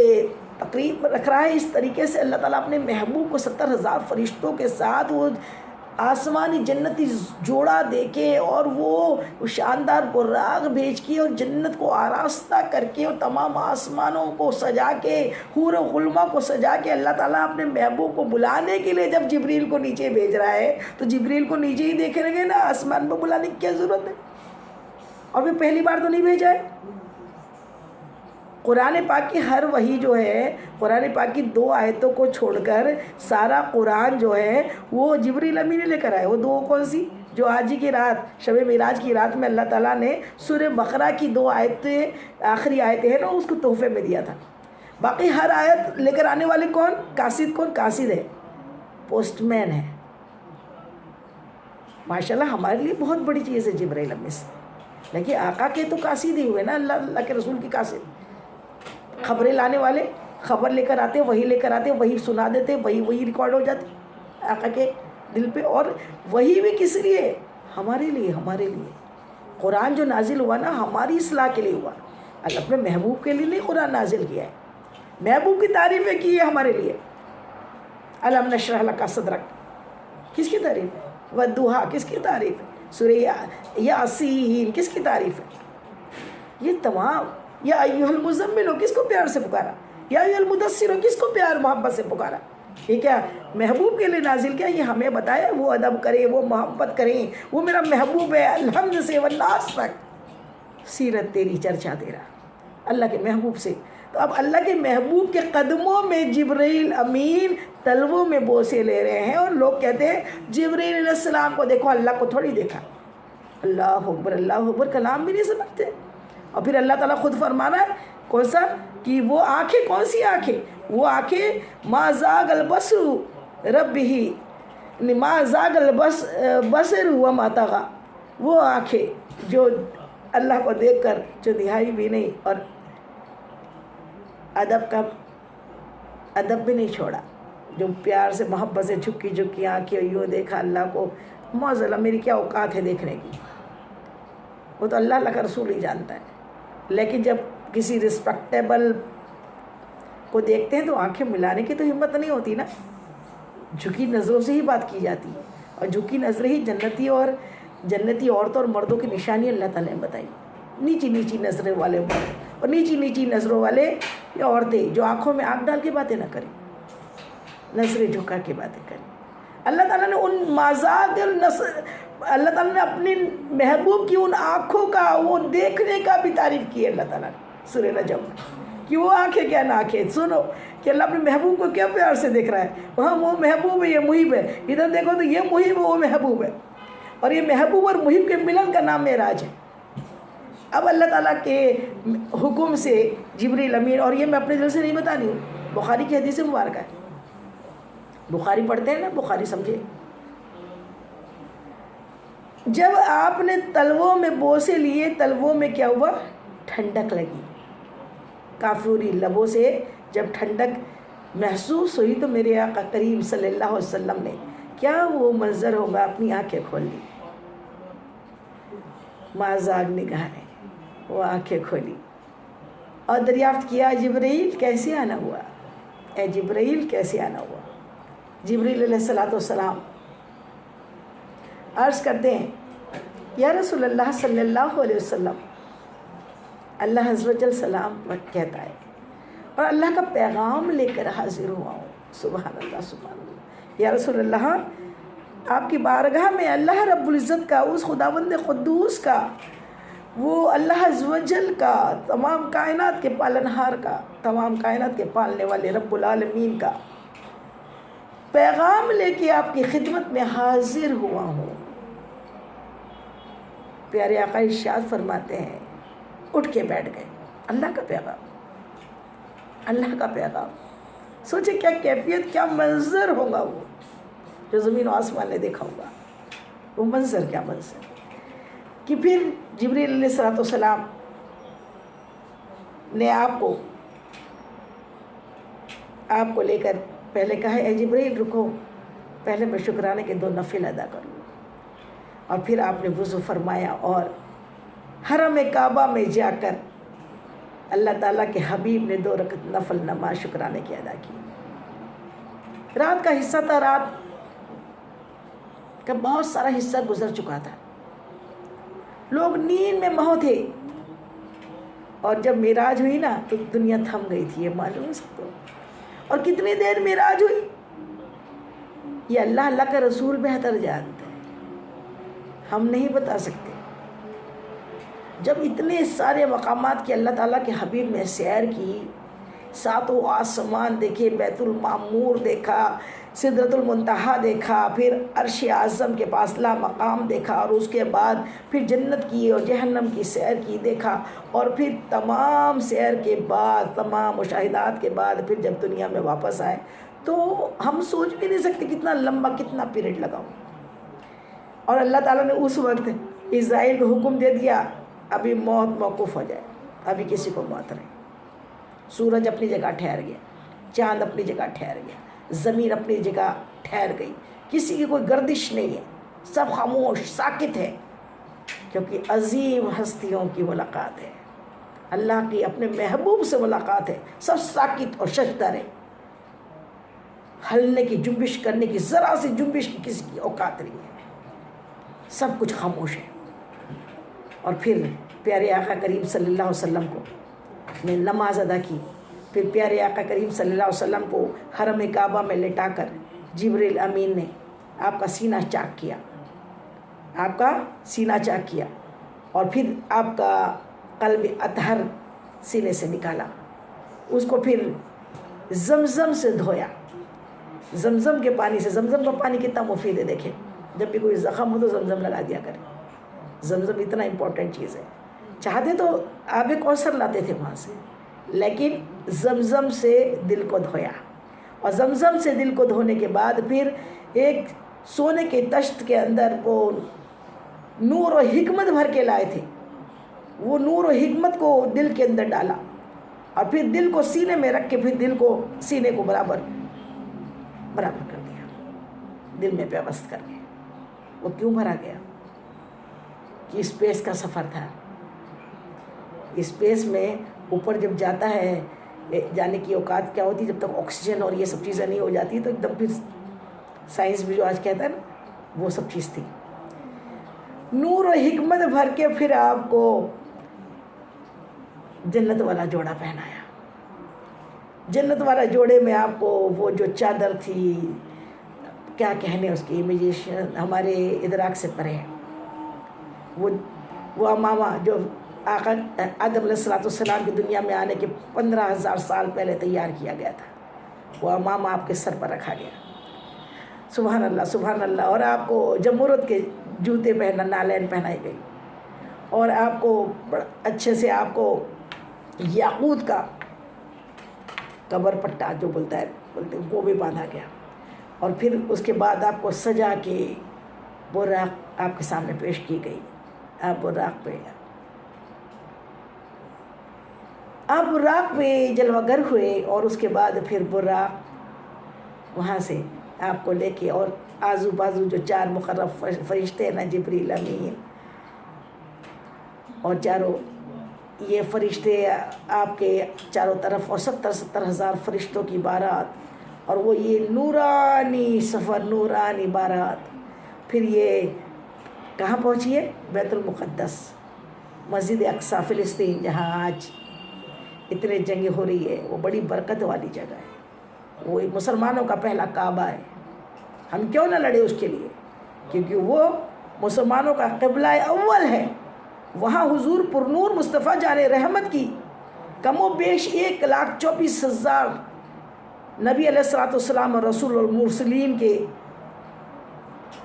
تقریب رکھ رہا ہے، اس طریقے سے اللہ تعالیٰ اپنے محبوب کو 70,000 فرشتوں کے ساتھ وہ آسمانی جنتی جوڑا دے کے، اور وہ شاندار براق بھیج کے، اور جنت کو آراستہ کر کے، اور تمام آسمانوں کو سجا کے، حور و غلماں کو سجا کے، اللہ تعالیٰ اپنے محبوب کو بلانے کے لیے جب جبریل کو نیچے بھیج رہا ہے تو جبریل کو نیچے ہی دیکھیں گے نا، آسمان پہ بلانے کی کیا ضرورت ہے؟ اور پھر پہلی بار تو نہیں بھیجا ہے۔ قرآن پاک کی ہر وحی جو ہے، قرآن پاک کی 2 آیتوں کو چھوڑ کر سارا قرآن جو ہے وہ جبریل امین نے لے کر آئے۔ وہ 2 کون سی؟ جو آج ہی کی رات، شب معراج کی رات میں اللہ تعالیٰ نے سورہ بقرہ کی 2 آیتیں، آخری آیتیں ہیں نا، اس کو تحفے میں دیا تھا۔ باقی ہر آیت لے کر آنے والے کون؟ قاصد کون؟ قاصد ہے، پوسٹ مین ہے. ماشاءاللہ ہمارے لیے بہت بڑی چیز ہے جبرائیل امین سے. لیکن آقا کے تو قاصد ہی ہوئے نا, اللہ کے رسول کی قاصد. خبریں لانے والے, خبر لے کر آتے, وہی لے کر آتے, وہی سنا دیتے, وہی ریکارڈ ہو جاتی آقا کے دل پہ. اور وہی بھی کس لیے؟ ہمارے لیے. قرآن جو نازل ہوا نا ہماری اصلاح کے لیے ہوا. اللہ اپنے محبوب کے لیے نہیں قرآن نازل کیا ہے, محبوب کی تعریفیں کی ہے ہمارے لیے. الم نشرح لک صدرک کس کی تعریف ہے؟ والضحیٰ کس کی تعریف ہے؟ سورہ یاسین کس کی تعریف ہے؟ یہ تمام. یا ایھا المزمل کس کو پیار سے پکارا؟ یا ایھا المدثر کس کو پیار محبت سے پکارا؟ یہ کیا محبوب کے لیے نازل کیا؟ یہ ہمیں بتایا وہ ادب کریں, وہ محبت کریں, وہ میرا محبوب ہے. الحمد سے والناس تک سیرت تیری, چرچا تیرا, اللہ کے محبوب سے. تو اب اللہ کے محبوب کے قدموں میں جبرائیل امین تلووں میں بوسے لے رہے ہیں. اور لوگ کہتے ہیں جبرائیل علیہ السلام کو دیکھو, اللہ کو تھوڑی دیکھا. اللہ اکبر کلام بھی نہیں سمجھتے. اور پھر اللہ تعالیٰ خود فرمانا ہے کون سا کہ وہ آنکھیں, کون سی آنکھیں؟ وہ آنکھیں ما زاغ البصر ربہ, ما زاغ البصر وما طغی. وہ آنکھیں جو اللہ کو دیکھ کر جو دہائی بھی نہیں اور ادب بھی نہیں چھوڑا, جو پیار سے محبت سے جھکی آنکھیں یوں دیکھا اللہ کو. معذلہ میری کیا اوقات ہے دیکھنے کی, وہ تو اللہ کا رسول ہی جانتا ہے. لیکن جب کسی رسپیکٹیبل کو دیکھتے ہیں تو آنکھیں ملانے کی تو ہمت نہیں ہوتی نا, جھکی نظروں سے ہی بات کی جاتی ہے. اور جھکی نظریں ہی جنتی عورتوں اور مردوں کی نشانی اللہ تعالیٰ نے بتائی. نیچی نظریں والے مرد اور نیچی نظروں والے عورتیں جو آنکھوں میں آنکھ ڈال کے باتیں نہ کریں, نظریں جھکا کے باتیں کریں. اللہ تعالیٰ نے ان مازاغ اللہ تعالیٰ نے اپنی محبوب کی ان آنکھوں کا, وہ دیکھنے کا بھی تعریف کی ہے اللہ تعالیٰ نے سورہ نجم میں, کہ وہ آنکھیں کیا نہ آنکھیں. سنو کہ اللہ اپنے محبوب کو کیا پیار سے دیکھ رہا ہے. وہاں وہ محبوب ہے, یہ محب ہے. ادھر دیکھو تو یہ محب ہے, وہ محبوب ہے. اور یہ محبوب اور محب کے ملن کا نام معراج ہے. اب اللہ تعالیٰ کے حکم سے جبرائیل امین, اور یہ میں اپنے دل سے نہیں بتا رہی ہوں, بخاری کی حدیث مبارکہ ہے. بخاری پڑھتے ہیں نا, بخاری سمجھے. جب آپ نے تلووں میں بوسے لیے, تلووں میں کیا ہوا؟ ٹھنڈک لگی. کافوری لبوں سے جب ٹھنڈک محسوس ہوئی تو میرے آقا کریم صلی اللہ علیہ وسلم نے کیا وہ منظر ہوگا, اپنی آنکھیں کھول لی. مازاغ نگاہ نے وہ آنکھیں کھولی اور دریافت کیا جبرائیل کیسے آنا ہوا, اے جبرائیل کیسے آنا ہوا. جبرائیل علیہ السلام عرض کرتے ہیں یا رسول اللہ صلی اللہ علیہ وسلم, اللہ عز و جل سلام کہتا ہے اور اللہ کا پیغام لے کر حاضر ہوا ہوں. سبحان اللہ. یا رسول اللہ, آپ کی بارگاہ میں اللہ رب العزت کا, اس خداوند قدوس کا, وہ اللہ عز و جل کا, تمام کائنات کے پالنہار کا, تمام کائنات کے پالنے والے رب العالمین کا پیغام لے کے آپ کی خدمت میں حاضر ہوا ہوں. پیارے آقا ارشاد فرماتے ہیں, اٹھ کے بیٹھ گئے. اللہ کا پیغام, اللہ کا پیغام. سوچے کیا کیفیت, کیا منظر ہوگا وہ جو زمین و آسمان نے دیکھا ہوگا. وہ منظر کیا منظر کہ پھر جبرائیل علیہ السلام نے آپ کو لے کر پہلے کہا اے جبرائیل رکو, پہلے میں شکرانے کے 2 نفل ادا کر لوں. اور پھر آپ نے وضو فرمایا اور حرم کعبہ میں جا کر اللہ تعالیٰ کے حبیب نے 2 رکعت نفل نماز شکرانے کی ادا کی. رات کا حصہ تھا, رات کا بہت سارا حصہ گزر چکا تھا, لوگ نیند میں مہو تھے. اور جب معراج ہوئی نا تو دنیا تھم گئی تھی, یہ معلوم ہے سب کو. اور کتنی دیر معراج ہوئی یہ اللہ کا رسول بہتر جانتے ہیں, ہم نہیں بتا سکتے. جب اتنے سارے مقامات کی اللہ تعالیٰ کے حبیب نے سیر کی, 7 آسمان دیکھے, بیت المعمور دیکھا, سدرۃ المنتہا دیکھا, پھر عرش اعظم کے پاس لا مقام دیکھا, اور اس کے بعد پھر جنت کی اور جہنم کی سیر کی دیکھا, اور پھر تمام سیر کے بعد, تمام مشاہدات کے بعد پھر جب دنیا میں واپس آئے تو ہم سوچ بھی نہیں سکتے کتنا لمبا کتنا پیریڈ لگا ہو. اور اللہ تعالیٰ نے اس وقت اسرائیل کو حکم دے دیا ابھی موت موقوف ہو جائے, ابھی کسی کو موت نہیں. سورج اپنی جگہ ٹھہر گیا, چاند اپنی جگہ ٹھہر گیا, زمین اپنی جگہ ٹھہر گئی, کسی کی کوئی گردش نہیں ہے, سب خاموش ساکت ہے, کیونکہ عظیم ہستیوں کی ملاقات ہے, اللہ کی اپنے محبوب سے ملاقات ہے. سب ساکت اور ششدر ہے, ہلنے کی جنبش کرنے کی ذرا سی جنبش کی کسی کی اوقات نہیں ہے, سب کچھ خاموش ہے. اور پھر پیارے آقا کریم صلی اللہ علیہ وسلم کو نے نماز ادا کی. پھر پیارے آقا کریم صلی اللہ علیہ وسلم کو حرم کعبہ میں لٹا کر جبریل امین نے آپ کا سینہ چاک کیا, آپ کا سینہ چاک کیا, اور پھر آپ کا قلب اطہر سینے سے نکالا, اس کو پھر زمزم سے دھویا, زمزم کے پانی سے. زمزم کا پانی کتنا مفید ہے دیکھیں, جب بھی کوئی زخم ہو تو زمزم لگا دیا کریں. زمزم اتنا امپورٹنٹ چیز ہے. چاہتے تو آب کوثر لاتے تھے وہاں سے, لیکن زمزم سے دل کو دھویا, اور زمزم سے دل کو دھونے کے بعد پھر ایک سونے کے تشت کے اندر وہ نور و حکمت بھر کے لائے تھے, وہ نور و حکمت کو دل کے اندر ڈالا, اور پھر دل کو سینے میں رکھ کے پھر دل کو سینے کو برابر کر دیا, دل میں پیوست کر کے. وہ کیوں بھرا گیا؟ کہ اسپیس کا سفر تھا. اسپیس میں اوپر جب جاتا ہے جانے کی اوقات کیا ہوتی, جب تک آکسیجن اور یہ سب چیزیں نہیں ہو جاتی تو ایک دم پھر سائنس بھی جو آج کہتا ہے نا وہ سب چیز تھی. نور و حکمت بھر کے پھر آپ کو جنت والا جوڑا پہنایا. جنت والا جوڑے میں آپ کو وہ جو چادر تھی, کیا کہنے اس کی امیجیشن ہمارے ادراک سے پرے ہے, وہ امامہ جو آقا آدم علیہ السلام کی دنیا میں آنے کے 15,000 سال پہلے تیار کیا گیا تھا, وہ امامہ آپ کے سر پر رکھا گیا. سبحان اللہ سبحان اللہ. اور آپ کو جمہورت کے جوتے نالین پہنائی گئی, اور آپ کو اچھے سے آپ کو یاقوت کا قبر پٹا جو بولتے ہیں وہ بھی باندھا گیا. اور پھر اس کے بعد آپ کو سجا کے براق آپ کے سامنے پیش کی گئی. آپ براق پہ جلوہ گر ہوئے, اور اس کے بعد پھر براق وہاں سے آپ کو لے کے, اور آزو بازو جو 4 مقرب فرشتے ہیں نا, جبریل امین اور چاروں یہ فرشتے آپ کے چاروں طرف, اور 70 ہزار فرشتوں کی بارات, اور وہ یہ نورانی سفر نورانی بارات. پھر یہ کہاں پہنچی ہے؟ بیت المقدس, مسجد اقصی فلسطین, جہاں آج اتنے جنگیں ہو رہی ہے. وہ بڑی برکت والی جگہ ہے, وہ مسلمانوں کا پہلا کعبہ ہے. ہم کیوں نہ لڑے اس کے لیے؟ کیونکہ وہ مسلمانوں کا قبلہ اول ہے. وہاں حضور پرنور مصطفیٰ جان رحمت کی کم و بیش 1,24,000 نبی علیہ السلام اور رسول المرسلین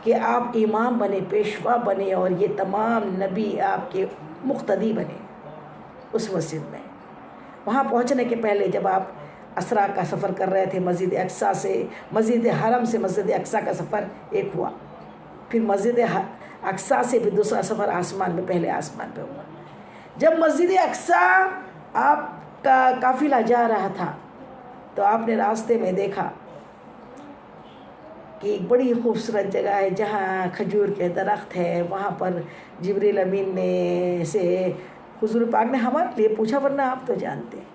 کہ آپ امام بنے, پیشوا بنے, اور یہ تمام نبی آپ کے مقتدی بنے اس مسجد میں. وہاں پہنچنے کے پہلے جب آپ اسرا کا سفر کر رہے تھے, مسجد اقصی سے, مسجد حرم سے مسجد اقصی کا سفر ایک ہوا, پھر مسجد اقصی سے بھی دوسرا سفر آسمان میں, پہلے آسمان پہ ہوا. جب مسجد اقصی آپ کا قافلہ جا رہا تھا تو آپ نے راستے میں دیکھا کہ ایک بڑی خوبصورت جگہ ہے جہاں کھجور کے درخت ہے. وہاں پر جبریل امین نے سے حضور پاک نے ہمارے لیے پوچھا, ورنہ آپ تو جانتے ہیں,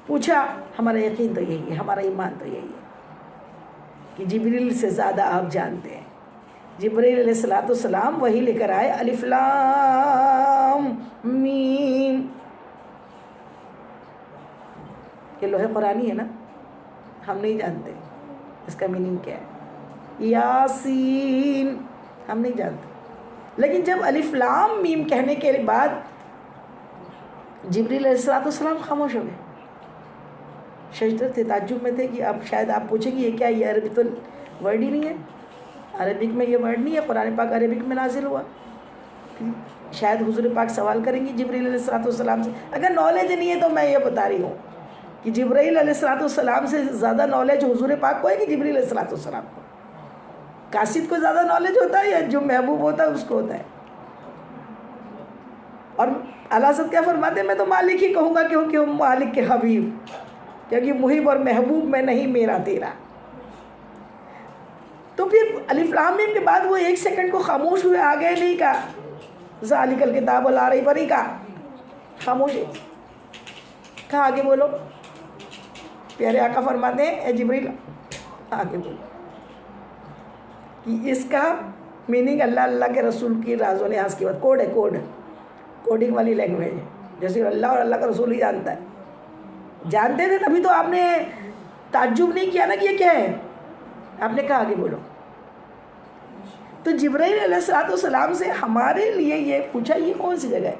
پوچھا. ہمارا یقین تو یہی ہے, ہمارا ایمان تو یہی ہے کہ جبریل سے زیادہ آپ جانتے ہیں. جبریل علیہ السلام وہی لے کر آئے, الف لام میم, یہ لوح قرآنی ہے نا, ہم نہیں جانتے اس کا میننگ کیا ہے. یاسین ہم نہیں جانتے, لیکن جب الف لام میم کہنے کے بعد جبریل علیہ السلام خاموش ہو گئے, شجدر تھے, تعجب میں تھے کہ اب شاید آپ پوچھیں گے یہ کیا, یہ عربی تو ورڈ ہی نہیں ہے, عربک میں یہ ورڈ نہیں ہے, قرآن پاک عربک میں نازل ہوا. شاید حضور پاک سوال کریں گے جبریل علیہ السلام سے, اگر نالج نہیں ہے تو میں یہ بتا رہی ہوں کہ جبرائیل علیہ السلام سے زیادہ نالج حضور پاک کو ہے کہ جبرائیل علیہ السلام کو؟ قاصد کو زیادہ نالج ہوتا ہے یا جو محبوب ہوتا ہے اس کو ہوتا ہے؟ اور اعلیٰ حضرت کیا فرماتے ہیں؟ میں تو مالک ہی کہوں گا کیونکہ ہم مالک کے حبیب، کیونکہ محب اور محبوب میں نہیں میرا تیرا۔ تو پھر الف لام میم کے بعد وہ ایک سیکنڈ کو خاموش ہوئے، آگے نہیں کہا ذالک الکتاب لا ریب فیہ، کہا خاموش ہے، کہا آگے بولو۔ پیارے آقا فرماتے ہیں اے جبریل آگے بولو، کہ اس کا میننگ اللہ کے رسول کی راز و نیاز کی بات، کوڈ ہے، کوڈنگ والی لینگویج ہے، جیسے اللہ اور اللہ کا رسول ہی جانتا ہے۔ جانتے تھے تبھی تو آپ نے تعجب نہیں کیا نا کہ یہ کیا ہے، آپ نے کہا آگے بولو۔ تو جبرائیل علیہ السلام سے ہمارے لیے یہ پوچھا یہ کون سی جگہ ہے؟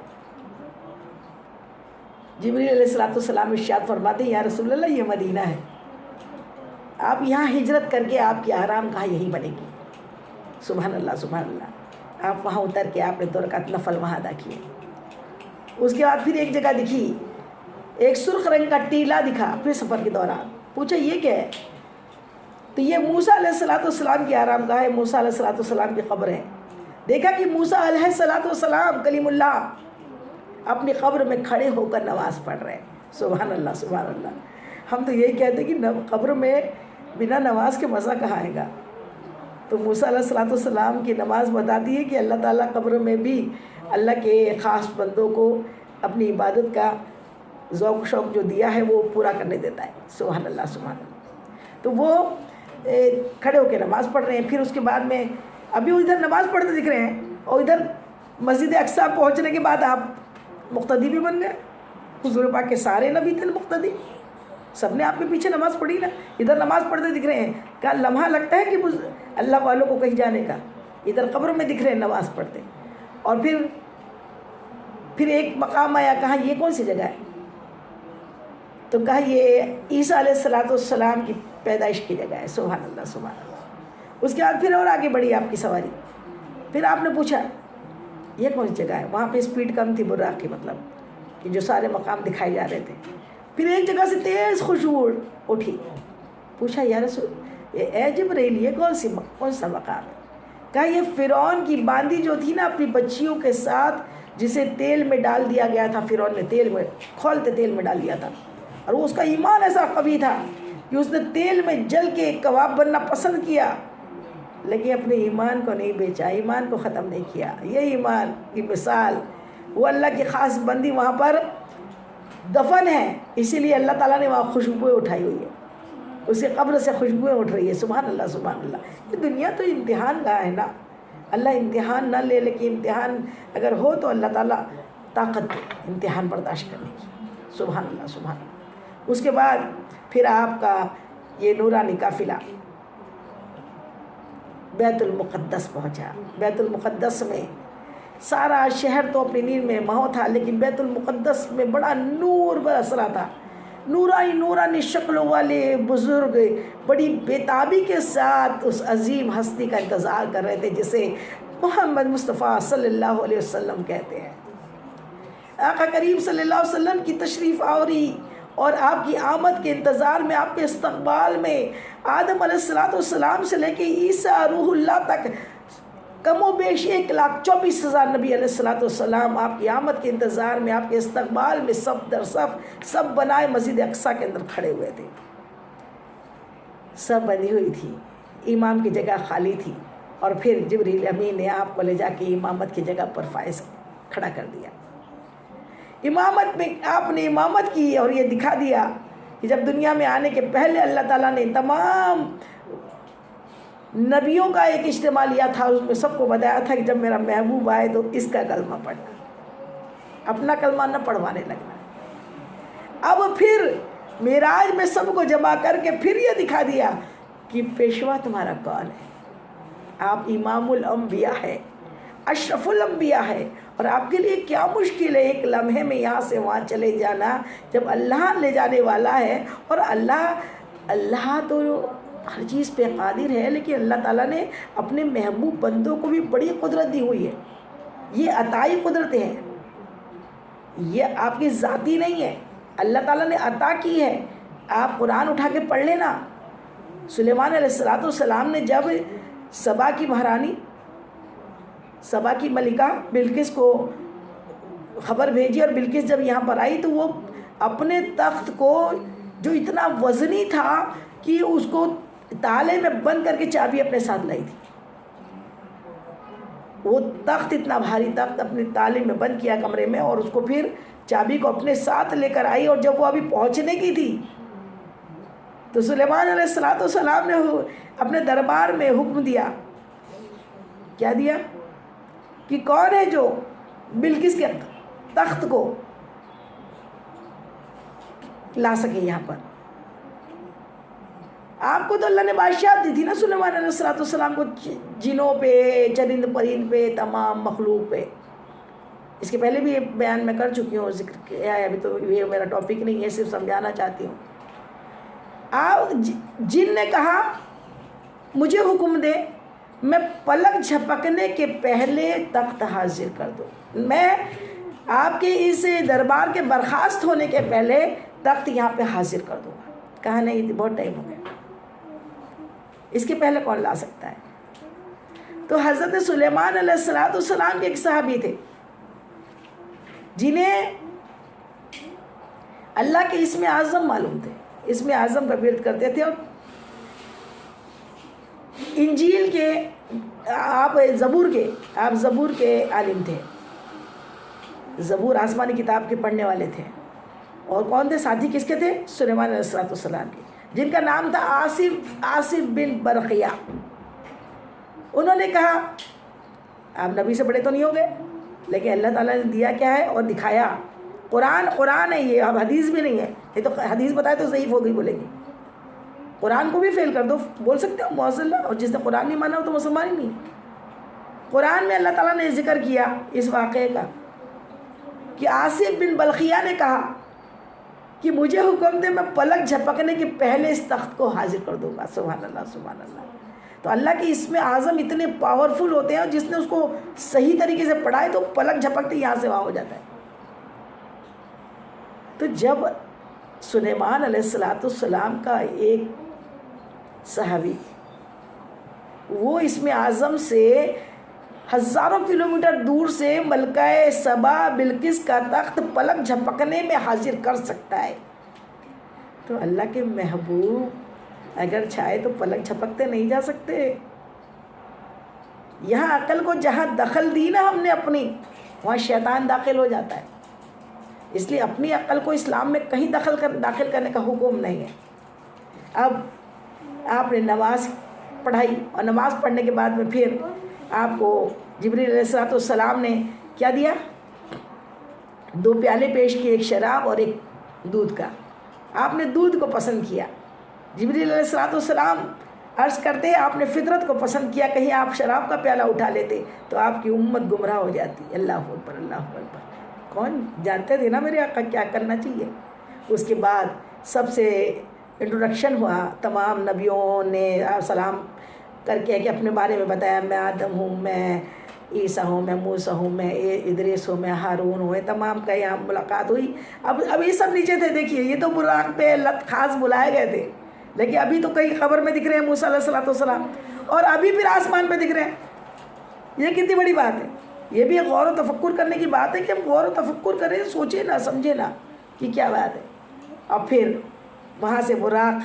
جبرائیل علیہ السلام ارشاد فرماتے ہیں یا رسول اللہ یہ مدینہ ہے، آپ یہاں ہجرت کر کے آپ کی آرام گاہ یہی بنے گی۔ سبحان اللہ سبحان اللہ۔ آپ وہاں اتر کے آپ نے 2 رکعت نفل وہاں ادا کیے۔ اس کے بعد پھر ایک جگہ دکھی، ایک سرخ رنگ کا ٹیلا دکھا، پھر سفر کے دوران پوچھا یہ کیا ہے؟ تو یہ موسیٰ علیہ السلام کی آرام گاہ ہے، موسیٰ علیہ السلام کی قبر ہے۔ دیکھا کہ موسیٰ علیہ السلام کلیم اللہ اپنی قبر میں کھڑے ہو کر نماز پڑھ رہے ہیں۔ سبحان اللہ سبحان اللہ۔ ہم تو یہی کہتے ہیں کہ قبر میں بنا نماز کے مزہ کہاں آئے گا؟ تو موسیٰ علیہ السلام کی نماز بتاتی ہے کہ اللہ تعالیٰ قبر میں بھی اللہ کے خاص بندوں کو اپنی عبادت کا ذوق و شوق جو دیا ہے وہ پورا کرنے دیتا ہے۔ سبحان اللہ سبحان اللہ۔ تو وہ کھڑے ہو کے نماز پڑھ رہے ہیں۔ پھر اس کے بعد میں ابھی ادھر نماز پڑھتے دکھ رہے ہیں، اور ادھر مسجد اقصیٰ پہنچنے کے بعد آپ مقتدی بھی بن گئے۔ حضور پاک کے سارے نبی تھے مقتدی، سب نے آپ کے پیچھے نماز پڑھی نا۔ ادھر نماز پڑھتے دکھ رہے ہیں، کیا لمحہ لگتا ہے کہ اللہ والوں کو کہیں جانے کا؟ ادھر قبر میں دکھ رہے ہیں نماز پڑھتے۔ اور پھر ایک مقام آیا، کہا یہ کون سی جگہ ہے؟ تو کہا یہ عیسیٰ علیہ السلام کی پیدائش کی جگہ ہے۔ سبحان اللہ سبحان اللہ۔ اس کے بعد پھر اور آگے بڑھی آپ کی سواری، پھر آپ نے پوچھا یہ کون سی جگہ ہے؟ وہاں پہ اسپیڈ کم تھی براق کی، مطلب کہ جو سارے مقام دکھائے جا رہے تھے۔ پھر ایک جگہ سے تیز خوشبو اٹھی، پوچھا یا رسول اے جبرائیل یہ کون سا مقام ہے؟ کہا یہ فرعون کی باندی جو تھی نا اپنی بچیوں کے ساتھ، جسے تیل میں ڈال دیا گیا تھا، فرعون نے کھولتے تیل میں ڈال دیا تھا، اور وہ اس کا ایمان ایسا قوی تھا کہ اس نے تیل میں جل کے کباب بننا پسند کیا، لیکن اپنے ایمان کو نہیں بیچا، ایمان کو ختم نہیں کیا۔ یہ ایمان کی مثال، وہ اللہ کی خاص بندی وہاں پر دفن ہے، اسی لیے اللہ تعالیٰ نے وہاں خوشبوئیں اٹھائی ہوئی ہے، اس کی قبر سے خوشبوئیں اٹھ رہی ہے۔ سبحان اللہ سبحان اللہ۔ یہ دنیا تو امتحان گاہ ہے نا، اللہ امتحان نہ لے، لیکن امتحان اگر ہو تو اللہ تعالیٰ طاقت دے امتحان برداشت کرنے کی۔ سبحان اللہ سبحان اللہ۔ اس کے بعد پھر آپ کا یہ نورانی قافلہ بیت المقدس پہنچا۔ بیت المقدس میں سارا شہر تو اپنی نیند میں مہو تھا، لیکن بیت المقدس میں بڑا نور برس رہا تھا۔ نورانی شکلوں والے بزرگ بڑی بےتابی کے ساتھ اس عظیم ہستی کا انتظار کر رہے تھے جسے محمد مصطفیٰ صلی اللہ علیہ وسلم کہتے ہیں۔ آقا کریم صلی اللہ علیہ وسلم کی تشریف آوری اور آپ کی آمد کے انتظار میں، آپ کے استقبال میں آدم علیہ السلام سے لے کے عیسیٰ روح اللہ تک کم و بیش 1,24,000 نبی علیہ السلام آپ کی آمد کے انتظار میں، آپ کے استقبال میں صف در صف سب بنائے مسجد اقصیٰ کے اندر کھڑے ہوئے تھے۔ سب بنی ہوئی تھی، امام کی جگہ خالی تھی، اور پھر جبریل امین نے آپ کو لے جا کے امامت کی جگہ پر فائز کھڑا کر دیا۔ امامت میں آپ نے امامت کی، اور یہ دکھا دیا کہ جب دنیا میں آنے کے پہلے اللہ تعالیٰ نے تمام نبیوں کا ایک اجتماع لیا تھا، اس میں سب کو بتایا تھا کہ جب میرا محبوب آئے تو اس کا کلمہ پڑھنا، اپنا کلمہ نہ پڑھوانے لگنا۔ اب پھر معراج میں سب کو جمع کر کے پھر یہ دکھا دیا کہ پیشوا تمہارا کون ہے۔ آپ امام الانبیاء ہے، اشرف الانبیاء ہے، اور آپ کے لیے کیا مشکل ہے ایک لمحے میں یہاں سے وہاں چلے جانا، جب اللہ لے جانے والا ہے۔ اور اللہ تو ہر چیز پہ قادر ہے، لیکن اللہ تعالیٰ نے اپنے محبوب بندوں کو بھی بڑی قدرت دی ہوئی ہے۔ یہ عطائی قدرت ہے، یہ آپ کی ذاتی نہیں ہے، اللہ تعالیٰ نے عطا کی ہے۔ آپ قرآن اٹھا کے پڑھ لینا. سلیمان علیہ السلام نے جب سبا کی مہارانی، سبا کی ملکہ بلقیس کو خبر بھیجی، اور بلقیس جب یہاں پر آئی تو وہ اپنے تخت کو جو اتنا وزنی تھا کہ اس کو تالے میں بند کر کے چابی اپنے ساتھ لائی تھی. وہ تخت اتنا بھاری تخت اپنے تالے میں بند کیا کمرے میں، اور اس کو پھر چابی کو اپنے ساتھ لے کر آئی. اور جب وہ ابھی پہنچنے کی تھی تو سلیمان علیہ السلام نے اپنے دربار میں حکم دیا. کیا دیا؟ کہ کون ہے جو بلقیس کے تخت کو لا سکے یہاں پر. آپ کو تو اللہ نے بادشاہت دی تھی نا سلیمان علیہ السلام کو، جنوں پہ، چرند پرند پہ، تمام مخلوق پہ. اس کے پہلے بھی یہ بیان میں کر چکی ہوں، ذکر کیا ہے. ابھی تو یہ میرا ٹاپک نہیں ہے، صرف سمجھانا چاہتی ہوں. جن نے کہا مجھے حکم دے میں پلک جھپکنے کے پہلے تخت حاضر کر دوں، میں آپ کے اس دربار کے برخاست ہونے کے پہلے تخت یہاں پہ حاضر کر دوں گا. کہا نہیں، بہت ٹائم ہو گیا، اس کے پہلے کون لا سکتا ہے. تو حضرت سلیمان علیہ السلام کے ایک صحابی تھے جنہیں اللہ کے اسم اعظم معلوم تھے، اسم اعظم کا ورد کرتے تھے. اور انجیل کے آپ زبور کے عالم تھے. زبور آسمانی کتاب کے پڑھنے والے تھے. اور کون تھے ساتھی؟ کس کے تھے؟ سلیمان علیہ السلام کے، جن کا نام تھا آصف بن برقیہ. انہوں نے کہا آپ نبی سے بڑے تو نہیں ہو گئے، لیکن اللہ تعالیٰ نے دیا کیا ہے اور دکھایا. قرآن ہے یہ، اب حدیث بھی نہیں ہے. یہ تو حدیث بتائے تو ضعیف ہو گئی بولے گی. قرآن کو بھی فیل کر دو، بول سکتے ہو معاذ اللہ. اور جس نے قرآن نہیں مانا ہو تو مسلمان ہی نہیں. قرآن میں اللہ تعالیٰ نے ذکر کیا اس واقعے کا کہ آصف بن بلقیہ نے کہا کہ مجھے حکم دے میں پلک جھپکنے کے پہلے اس تخت کو حاضر کر دوں گا. سبحان اللہ سبحان اللہ. تو اللہ کے اسم اعظم اتنے پاورفل ہوتے ہیں، اور جس نے اس کو صحیح طریقے سے پڑھائے تو پلک جھپکتے یہاں سے وہاں ہو جاتا ہے. تو جب سلیمان علیہ السلام کا ایک صحابی وہ اسم اعظم سے ہزاروں کلومیٹر دور سے ملکہ سبا بلقیس کا تخت پلک جھپکنے میں حاضر کر سکتا ہے، تو اللہ کے محبوب اگر چاہے تو پلک جھپکتے نہیں جا سکتے. یہاں عقل کو جہاں دخل دی نا ہم نے اپنی، وہاں شیطان داخل ہو جاتا ہے. اس لیے اپنی عقل کو اسلام میں کہیں داخل کرنے کا حکم نہیں ہے. اب آپ نے نماز پڑھائی، اور نماز پڑھنے کے بعد میں پھر آپ کو جبریل علیہ السلام نے کیا دیا؟ 2 پیالے پیش کیے، ایک شراب اور ایک دودھ کا. آپ نے دودھ کو پسند کیا. جبریل علیہ السلام عرض کرتے ہیں آپ نے فطرت کو پسند کیا، کہیں آپ شراب کا پیالہ اٹھا لیتے تو آپ کی امت گمراہ ہو جاتی. اللہ اکبر اللہ اکبر. کون جانتے تھے نا میرے آقا کیا کرنا چاہیے. اس کے بعد سب سے انٹروڈکشن ہوا، تمام نبیوں نے سلام کر کے کہ اپنے بارے میں بتایا، میں آدم ہوں، میں عیسیٰ ہوں، میں موسیٰ ہوں، میں ادریس ہوں، میں ہارون ہوں. تمام کا یہاں ملاقات ہوئی. اب یہ سب نیچے تھے. دیکھیے یہ تو براق پہ خاص بلائے گئے تھے، لیکن ابھی تو کئی خبر میں دکھ رہے ہیں موسیٰ علیہ السلام، اور ابھی پھر آسمان پہ دکھ رہے ہیں. یہ کتنی بڑی بات ہے. یہ بھی غور و تفکر کرنے کی بات ہے کہ ہم غور و تفکر کریں، سوچیں نا، سمجھیں نا کہ کیا بات ہے. اور پھر وہاں سے براق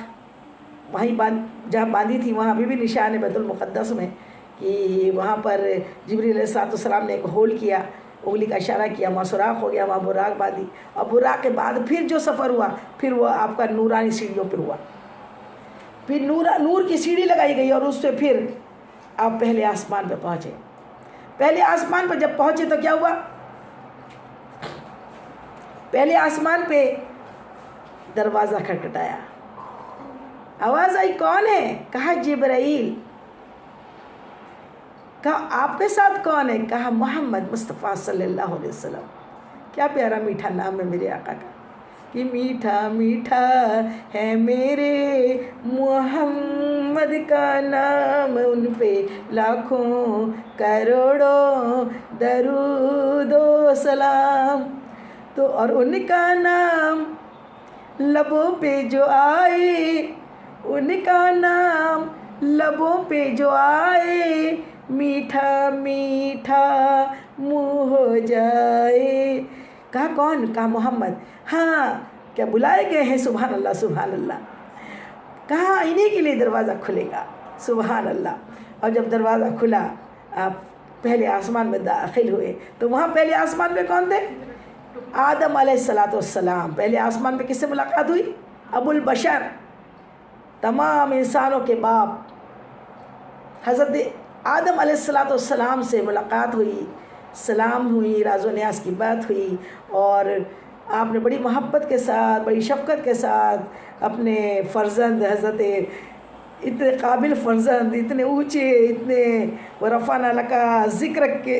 وہیں جہاں باندھی تھی وہاں ابھی بھی نشان ہے بیت المقدس میں، کہ وہاں پر جبریل علیہ السلام نے ایک ہول کیا، انگلی کا اشارہ کیا، وہاں سوراخ ہو گیا، وہاں براق باندھی. اور براق کے بعد پھر جو سفر ہوا پھر وہ آپ کا نورانی سیڑھیوں پہ ہوا. پھر نور کی سیڑھی لگائی گئی، اور اس سے پھر آپ پہلے آسمان پہ پہنچے. پہلے آسمان پہ جب پہنچے تو کیا ہوا؟ پہلے آسمان پہ دروازہ کھٹکھٹایا، آواز آئی کون ہے؟ کہا جبرائیل. کہا آپ کے ساتھ کون ہے؟ کہا محمد مصطفیٰ صلی اللہ علیہ وسلم. کیا پیارا میٹھا نام ہے میرے آقا کا، کہ میٹھا میٹھا ہے میرے محمد کا نام، ان پہ لاکھوں کروڑوں درود و سلام. تو اور ان کا نام لبوں پہ جو آئے ان کا نام لبوں پہ جو آئے میٹھا میٹھا منہ ہو جائے. کہا کون؟ کہا محمد. ہاں کیا بلائے گئے ہیں؟ سبحان اللہ سبحان اللہ. کہا انہی کے لیے دروازہ کھلے گا. سبحان اللہ. اور جب دروازہ کھلا آپ پہلے آسمان میں داخل ہوئے تو وہاں پہلے آسمان میں کون تھے؟ آدم علیہ السلام. پہلے آسمان میں کس سے ملاقات ہوئی؟ ابو البشر، تمام انسانوں کے باپ حضرت آدم علیہ السلام سے ملاقات ہوئی، سلام ہوئی، راز و نیاز کی بات ہوئی، اور آپ نے بڑی محبت کے ساتھ بڑی شفقت کے ساتھ اپنے فرزند حضرت اتنے قابل فرزند، اتنے اونچے، اتنے ورفعنا لک ذکر کے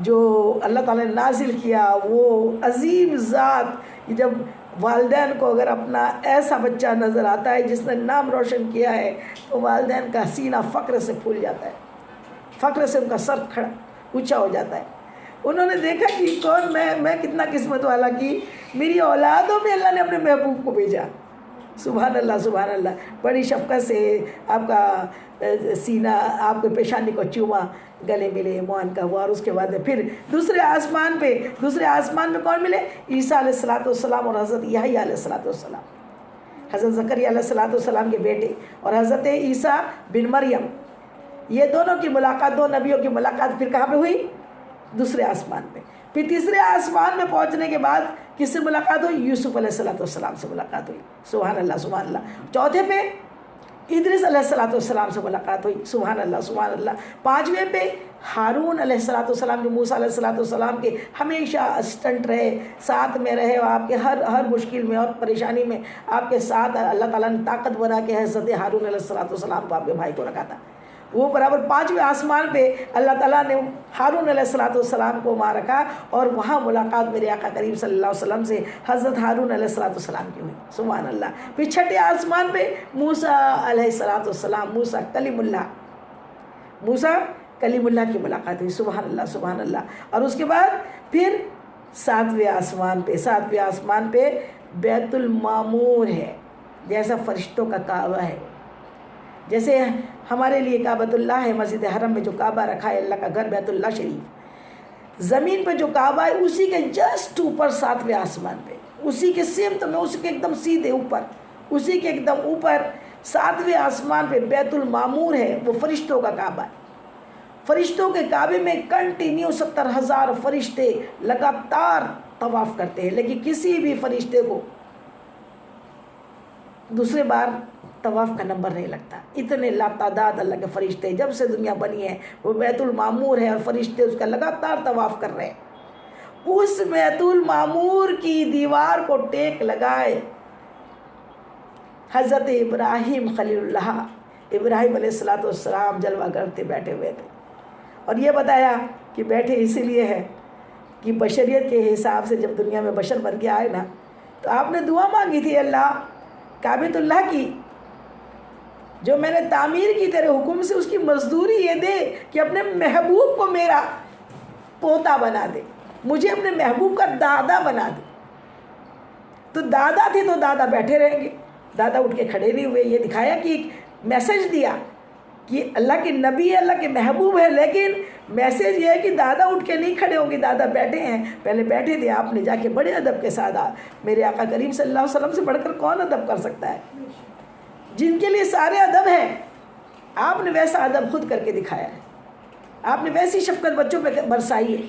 جو اللہ تعالیٰ نے نازل کیا، وہ عظیم ذات. جب والدین کو اگر اپنا ایسا بچہ نظر آتا ہے جس نے نام روشن کیا ہے تو والدین کا سینہ فخر سے پھول جاتا ہے، فخر سے ان کا سر کھڑا اونچا ہو جاتا ہے. انہوں نے دیکھا کہ کون میں کتنا قسمت والا کی میری اولادوں میں اللہ نے اپنے محبوب کو بھیجا. سبحان اللہ سبحان اللہ. بڑی شفقت سے آپ کا سینہ، آپ کے پیشانی کو چوما، گلے ملے، موہن کا ہوا، اور اس کے بعد پھر دوسرے آسمان پہ کون ملے؟ عیسیٰ علیہ السلام اور حضرت یحییٰ علیہ السلام. حضرت زکریا علیہ السلام کے بیٹے اور حضرت عیسیٰ بن مریم، یہ دونوں کی ملاقات، دو نبیوں کی ملاقات پھر کہاں پہ ہوئی؟ دوسرے آسمان پہ. پھر تیسرے آسمان میں پہنچنے کے بعد کس سے ملاقات ہوئی؟ یوسف علیہ السلام سے ملاقات ہوئی. سبحان اللہ سبحان اللہ. چوتھے پہ ادریس علیہ السلام سے ملاقات ہوئی. سبحان اللہ سبحان اللہ. پانچویں پہ ہارون علیہ السلام جو موسیٰ علیہ السلام کے ہمیشہ اسسٹنٹ رہے، ساتھ میں رہے، اور آپ کے ہر مشکل میں اور پریشانی میں آپ کے ساتھ اللہ تعالیٰ نے طاقت بنا کے حضرت ہارون علیہ السلام کو، آپ کے بھائی کو رکھا تھا. وہ برابر پانچویں آسمان پہ اللہ تعالیٰ نے ہارون علیہ السلام کو وہاں رکھا، اور وہاں ملاقات میرے آقا کریم صلی اللہ علیہ وسلم سے حضرت ہارون علیہ السلام کی ہوئی. سبحان اللہ. پھر چھٹے آسمان پہ موسیٰ علیہ السلام، موسیٰ کلیم اللہ کی ملاقات ہوئی. سبحان اللہ سبحان اللہ. اور اس کے بعد پھر ساتویں آسمان پہ بیت المعمور ہے، جیسا فرشتوں کا کعبہ ہے. جیسے ہمارے لیے کعبۃ اللہ ہے، مسجد حرم میں جو کعبہ رکھا ہے، اللہ کا گھر بیت اللہ شریف، زمین پہ جو کعبہ ہے اسی کے جسٹ اوپر ساتویں آسمان پہ، اسی کے سمت میں، اسی کے ایک دم سیدھے اوپر، اسی کے ایک دم اوپر ساتویں آسمان پہ بیت المعمور ہے. وہ فرشتوں کا کعبہ ہے. فرشتوں کے کعبے میں کنٹینیو 70,000 فرشتے لگاتار طواف کرتے ہیں، لیکن کسی بھی فرشتے کو دوسرے بار طواف کا نمبر نہیں لگتا. اتنے لاتعداد اللہ کے فرشتے جب سے دنیا بنی ہے وہ بیت المعمور ہے، اور فرشتے اس کا لگاتار طواف کر رہے ہیں. اس بیت المعمور کی دیوار کو ٹیک لگائے حضرت ابراہیم خلیل اللہ، ابراہیم علیہ السلام جلوہ کرتے بیٹھے ہوئے تھے. اور یہ بتایا کہ بیٹھے اسی لیے ہے کہ بشریت کے حساب سے جب دنیا میں بشر بن کے آئے نا، تو آپ نے دعا مانگی تھی، اللہ کعبۃ اللہ کی جو میں نے تعمیر کی تیرے حکم سے، اس کی مزدوری یہ دے کہ اپنے محبوب کو میرا پوتا بنا دے، مجھے اپنے محبوب کا دادا بنا دے. تو دادا تھے تو دادا بیٹھے رہیں گے، دادا اٹھ کے کھڑے نہیں ہوئے. یہ دکھایا کہ ایک میسج دیا کہ اللہ کے نبی ہے، اللہ کے محبوب ہے، لیکن میسج یہ ہے کہ دادا اٹھ کے نہیں کھڑے ہوں گے، دادا بیٹھے ہیں. پہلے بیٹھے تھے، آپ نے جا کے بڑے ادب کے ساتھ، میرے آقا کریم صلی اللہ علیہ وسلم سے بڑھ کر کون ادب کر سکتا ہے، جن کے لیے سارے ادب ہیں. آپ نے ویسا ادب خود کر کے دکھایا ہے. آپ نے ویسی شفقت بچوں پہ برسائی ہے،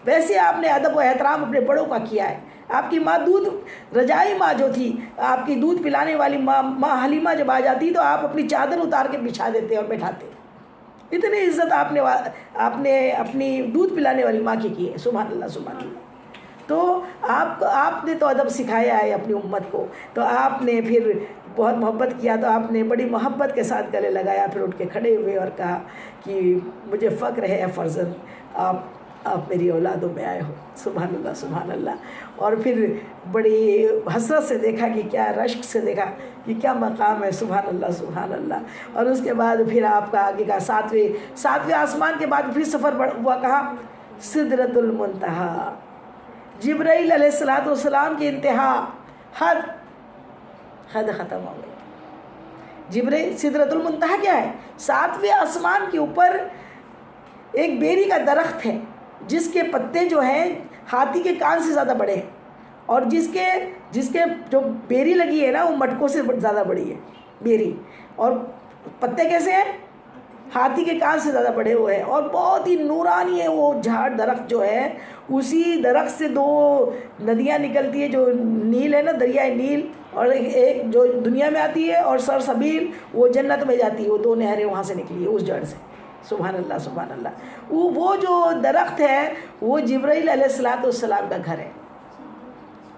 ویسے آپ نے ادب و احترام اپنے بڑوں کا کیا ہے. آپ کی ماں رجائی ماں جو تھی، آپ کی دودھ پلانے والی ماں حلیمہ جب آ جاتی تو آپ اپنی چادر اتار کے بچھا دیتے اور بٹھاتے. اتنی عزت آپ نے اپنی دودھ پلانے والی ماں کی ہے. سبحان اللہ سبحان اللہ. تو آپ نے تو ادب سکھایا ہے اپنی امت کو. تو آپ نے پھر بہت محبت کیا، تو آپ نے بڑی محبت کے ساتھ گلے لگایا، پھر اٹھ کے کھڑے ہوئے اور کہا کہ مجھے فخر ہے فرزند، آپ میری اولادوں میں آئے ہو. سبحان اللہ سبحان اللہ. اور پھر بڑی حسرت سے دیکھا کہ کیا رشک سے دیکھا کہ کیا مقام ہے. سبحان اللہ سبحان اللہ. اور اس کے بعد پھر آپ کا آگے کا ساتویں آسمان کے بعد پھر سفر ہوا. کہا سدرۃ المنتہا، جبرائیل علیہ السلام کی انتہا حد حد ختم ہو گئی. جبرائیل سدرۃ المنتہا کیا ہے؟ 7ویں آسمان کے اوپر ایک بیری کا درخت ہے جس کے پتے جو ہیں ہاتھی کے کان سے زیادہ بڑے ہیں، اور جس کے جو بیری لگی ہے نا وہ مٹکوں سے زیادہ بڑی ہے بیری، اور پتے کیسے ہیں؟ ہاتھی کے کان سے زیادہ بڑے ہوئے ہیں، اور بہت ہی نورانی ہے وہ جھاڑ درخت جو ہے. اسی درخت سے 2 ندیاں نکلتی ہے، جو نیل ہے نا، دریائے نیل، اور ایک جو دنیا میں آتی ہے، اور سرسبیل وہ جنت میں جاتی ہے. وہ 2 نہریں وہاں سے نکلی ہے اس جڑ سے. سبحان اللہ سبحان اللہ. وہ جو درخت ہے وہ جبرائیل علیہ السلام کا گھر ہے.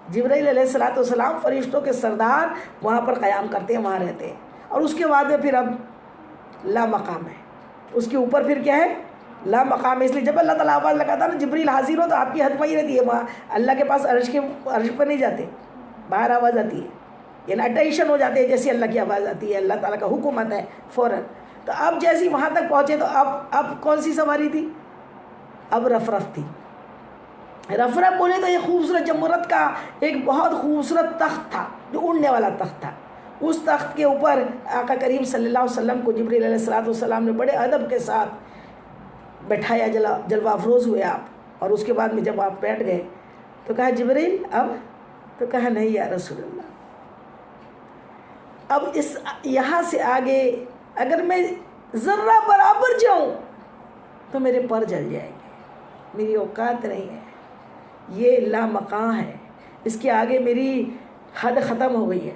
جبرائیل علیہ السلام فرشتوں کے سردار وہاں پر قیام کرتے ہیں، وہاں رہتے ہیں. اور اس کے بعد میں پھر اب لا مقام ہے، اس کے اوپر پھر کیا ہے؟ لا مقام ہے. اس لیے جب اللہ تعالیٰ آواز لگاتا نا جبریل حاضر ہو، تو آپ کی حد وہی رہتی ہے، وہاں اللہ کے پاس عرش پر نہیں جاتے، باہر آواز آتی ہے، یعنی اٹینشن ہو جاتے ہیں جیسی اللہ کی آواز آتی ہے، اللہ تعالیٰ کا حکم آتا ہے فوراً. تو اب جیسی وہاں تک پہنچے تو اب کون سی سواری تھی؟ اب رفرف تھی. رفرف بولے تو یہ خوبصورت جمرت کا ایک بہت خوبصورت تخت تھا جو اڑنے والا تخت تھا. اس تخت کے اوپر آقا کریم صلی اللہ علیہ وسلم کو جبریل علیہ السلام نے بڑے ادب کے ساتھ بیٹھایا. جلوہ افروز ہوئے آپ. اور اس کے بعد میں جب آپ بیٹھ گئے تو کہا جبریل اب؟ تو کہا نہیں یا رسول اللہ، اب یہاں سے آگے اگر میں ذرہ برابر جاؤں تو میرے پر جل جائیں گے، میری اوقات نہیں ہے، یہ لامقام ہے، اس کے آگے میری حد ختم ہو گئی ہے.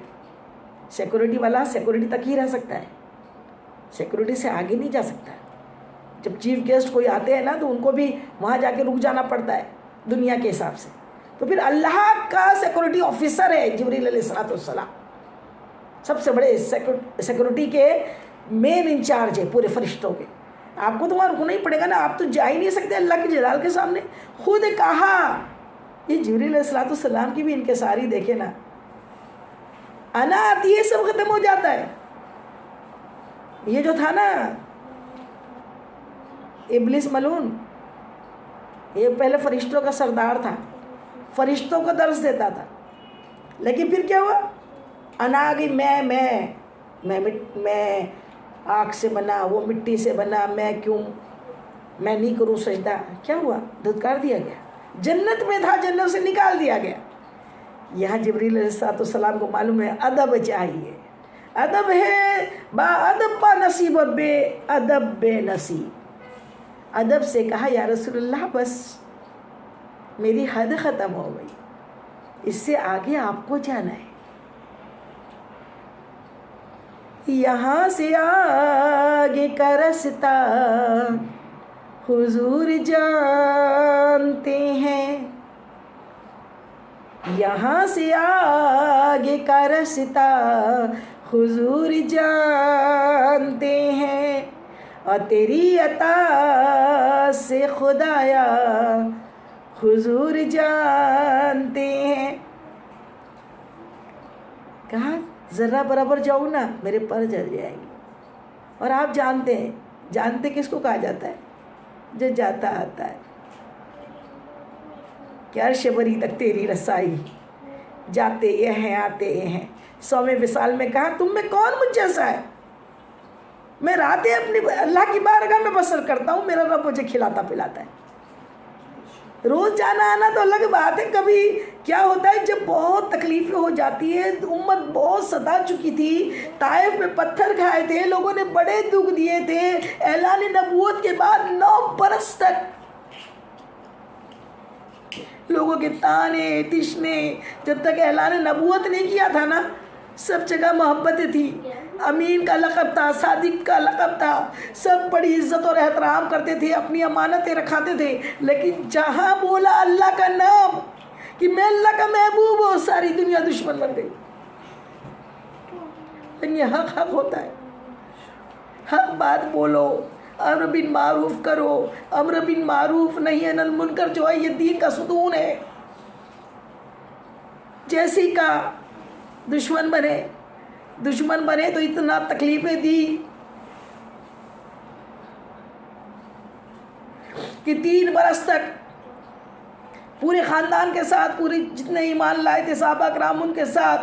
سیکورٹی والا سیکورٹی تک ہی رہ سکتا ہے، سیکورٹی سے آگے نہیں جا سکتا. جب چیف گیسٹ کوئی آتے ہیں نا تو ان کو بھی وہاں جا کے رک جانا پڑتا ہے دنیا کے حساب سے. تو پھر اللہ کا سیکورٹی آفیسر ہے جبریل علیہ السلام، سب سے بڑے سیکورٹی کے مین انچارج ہے پورے فرشتوں کے. آپ کو تو وہاں رکنا ہی پڑے گا نا، آپ تو جا ہی نہیں سکتے اللہ کے جلال کے سامنے. خود کہا یہ جبریل علیہ السلام کی بھی انکساری دیکھے نا، انا آتی ہے سب ختم ہو جاتا ہے. یہ جو تھا نا ابلیس ملعون، یہ پہلے فرشتوں کا سردار تھا، فرشتوں کو درس دیتا تھا، لیکن پھر کیا ہوا؟ انا آ گئی، میں آگ سے بنا، وہ مٹی سے بنا، میں کیوں میں نہیں کروں سجدہ. کیا ہوا؟ دھتکار دیا گیا. جنت میں تھا، جنت سے نکال دیا گیا. یہاں جبریل علیہ السلام کو معلوم ہے ادب چاہیے، ادب ہے با ادب با نصیب اور بے ادب بے نصیب. ادب سے کہا یا رسول اللہ بس میری حد ختم ہو گئی، اس سے آگے آپ کو جانا ہے. یہاں سے آگے کا رستہ حضور جانتے ہیں، یہاں سے آگے کا رستہ حضور جانتے ہیں، اور تیری عطا سے خدایا حضور جانتے ہیں. کہا ذرہ برابر جاؤں نا میرے پر جل جائے گی. اور آپ جانتے ہیں، جانتے کس کو کہا جاتا ہے؟ جو جاتا آتا ہے. کہ عرش بری تک تیری رسائی، جاتے یہ ہیں آتے یہ ہیں. 100ویں وصال میں کہا تم میں کون مجھ جیسا ہے؟ میں راتیں اپنی اللہ کی بارگاہ میں بسر کرتا ہوں، میرا رب مجھے کھلاتا پلاتا ہے. روز جانا آنا تو الگ بات ہے. کبھی کیا ہوتا ہے جب بہت تکلیفیں ہو جاتی ہے، امت بہت ستا چکی تھی، طائف میں پتھر کھائے تھے، لوگوں نے بڑے دکھ دیے تھے. اعلان نبوت کے بعد 9 برس تک لوگوں کے تانے تشنے، جب تک اعلان نبوت نہیں کیا تھا نا، سب جگہ محبتیں تھی. امین کا لقب تھا، صادق کا لقب تھا، سب بڑی عزت اور احترام کرتے تھے، اپنی امانتیں رکھاتے تھے. لیکن جہاں بولا اللہ کا نام کہ میں اللہ کا محبوب ہوں، ساری دنیا دشمن بن گئی. لیکن یہ حق ہوتا ہے، حق بات بولو، امر بالمعروف کرو، امر بالمعروف نہیں عن المنکر جو ہے یہ دین کا ستون ہے. جیسی کا دشمن بنے تو اتنا تکلیفیں دی کہ 3 برس تک پورے خاندان کے ساتھ، پورے جتنے ایمان لائے تھے صحابہ کرام ان کے ساتھ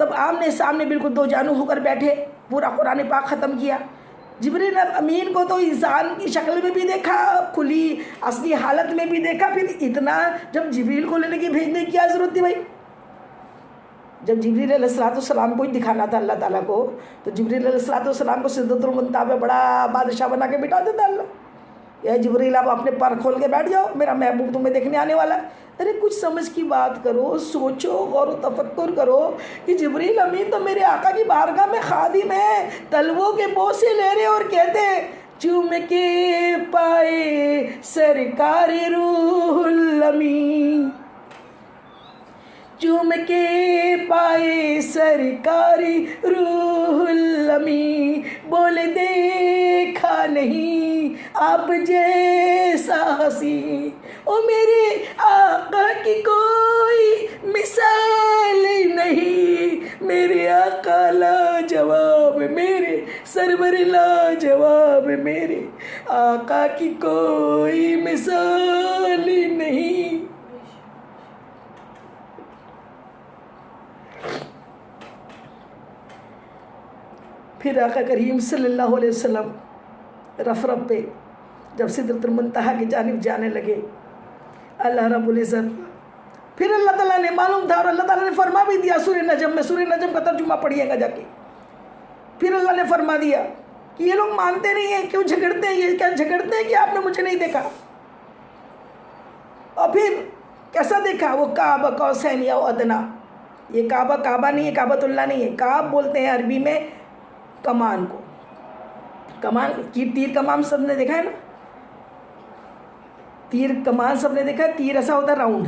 تب آمنے سامنے بالکل دو جانو ہو کر بیٹھے، پورا قرآن پاک ختم کیا۔ جبریل امین کو تو انسان کی شکل میں بھی دیکھا، کھلی اصلی حالت میں بھی دیکھا، پھر اتنا جب جبریل کو لینے کی بھیجنے کی کیا ضرورت تھی بھائی؟ جب جبریل علیہ السلام کو ہی دکھانا تھا اللہ تعالیٰ کو، تو جبریل علیہ السلام کو سدرۃ المنتہا پہ بڑا بادشاہ بنا کے بٹھا دیتا اللہ، یا جبریل آپ اپنے پر کھول کے بیٹھ جاؤ، میرا محبوب تمہیں دیکھنے آنے والا ہے۔ ارے کچھ سمجھ کی بات کرو، سوچو، غور و تفکر کرو کہ جبریل امین تو میرے آقا کی بارگاہ میں خادم ہے، تلووں کے بوسے لے رہے اور کہتے ہیں چوم کے پائے سرکار روح الامین، چوم کے پائے سرکاری روح الامین، بولے دیکھا نہیں آپ جیسا حسین، او میرے آقا کی کوئی مثال نہیں، میرے آقا لاجواب، میرے سرور لاجواب، میرے آقا کی کوئی مثال نہیں۔ پھر آقا کریم صلی اللہ علیہ وسلم رف پہ جب سدرۃ المنتہا کی جانب جانے لگے، اللہ رب العزت، پھر اللہ تعالیٰ نے معلوم تھا اور اللہ تعالیٰ نے فرما بھی دیا سورہ نجم میں، سورہ نجم کا ترجمہ پڑھیے گا جا کے، پھر اللہ نے فرما دیا کہ یہ لوگ مانتے نہیں ہیں، کیوں جھگڑتے ہیں، یہ کیا جھگڑتے ہیں کہ آپ نے مجھے نہیں دیکھا؟ اور پھر کیسا دیکھا؟ وہ کعبہ قوسین یا ادنا، یہ کعبہ نہیں ہے، کعبۃ اللہ نہیں ہے، کعب بولتے ہیں عربی میں کمان کو، کمان کی تیر کمان سب نے دیکھا ہے نا، تیر کمان سب نے دیکھا ہے، تیر ایسا ہوتا ہے راؤنڈ،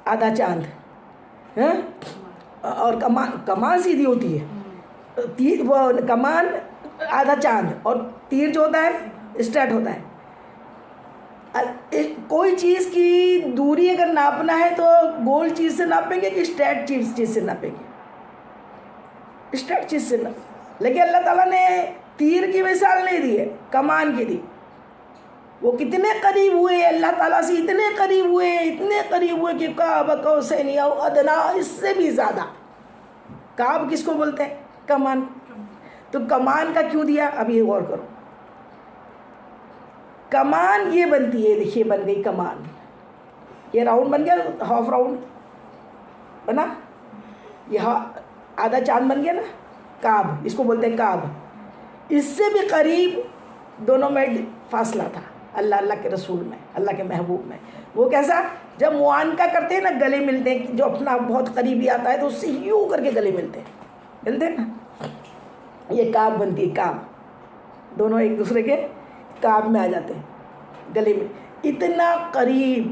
آدھا چاند، اور کمان سیدھی ہوتی ہے، تیر وہ کمان آدھا چاند، اور تیر جو ہوتا ہے اسٹریٹ ہوتا ہے۔ کوئی چیز کی دوری اگر ناپنا ہے تو گول چیز سے ناپیں گے کہ اسٹریٹ چیز سے ناپیں گے؟ اسٹریٹ چیز سے ناپیں، لیکن اللہ تعالیٰ نے تیر کی مثال نہیں دی ہے، کمان کی دی۔ وہ کتنے قریب ہوئے اللہ تعالیٰ سے، اتنے قریب ہوئے کہ کعب قوسین او ادنا، اس سے بھی زیادہ۔ کعب کس کو بولتے ہیں؟ کمان۔ تو کمان کا کیوں دیا؟ اب یہ غور کرو، کمان یہ بنتی ہے، دیکھیے بن گئی کمان، یہ راؤنڈ بن گیا، ہاف راؤنڈ بنا، یہ آدھا چاند بن گیا نا، کعب، اس کو بولتے ہیں کعب۔ اس سے بھی قریب دونوں میں فاصلہ تھا اللہ کے رسول میں، اللہ کے محبوب میں۔ وہ کیسا؟ جب معانقہ کرتے ہیں نا، گلے ملتے ہیں، جو اپنا بہت قریبی آتا ہے تو اس سے یوں کر کے گلے ملتے ہیں نا، یہ کعب بنتی ہے، کعب، دونوں ایک دوسرے کے کعب میں آ جاتے ہیں، گلے میں، اتنا قریب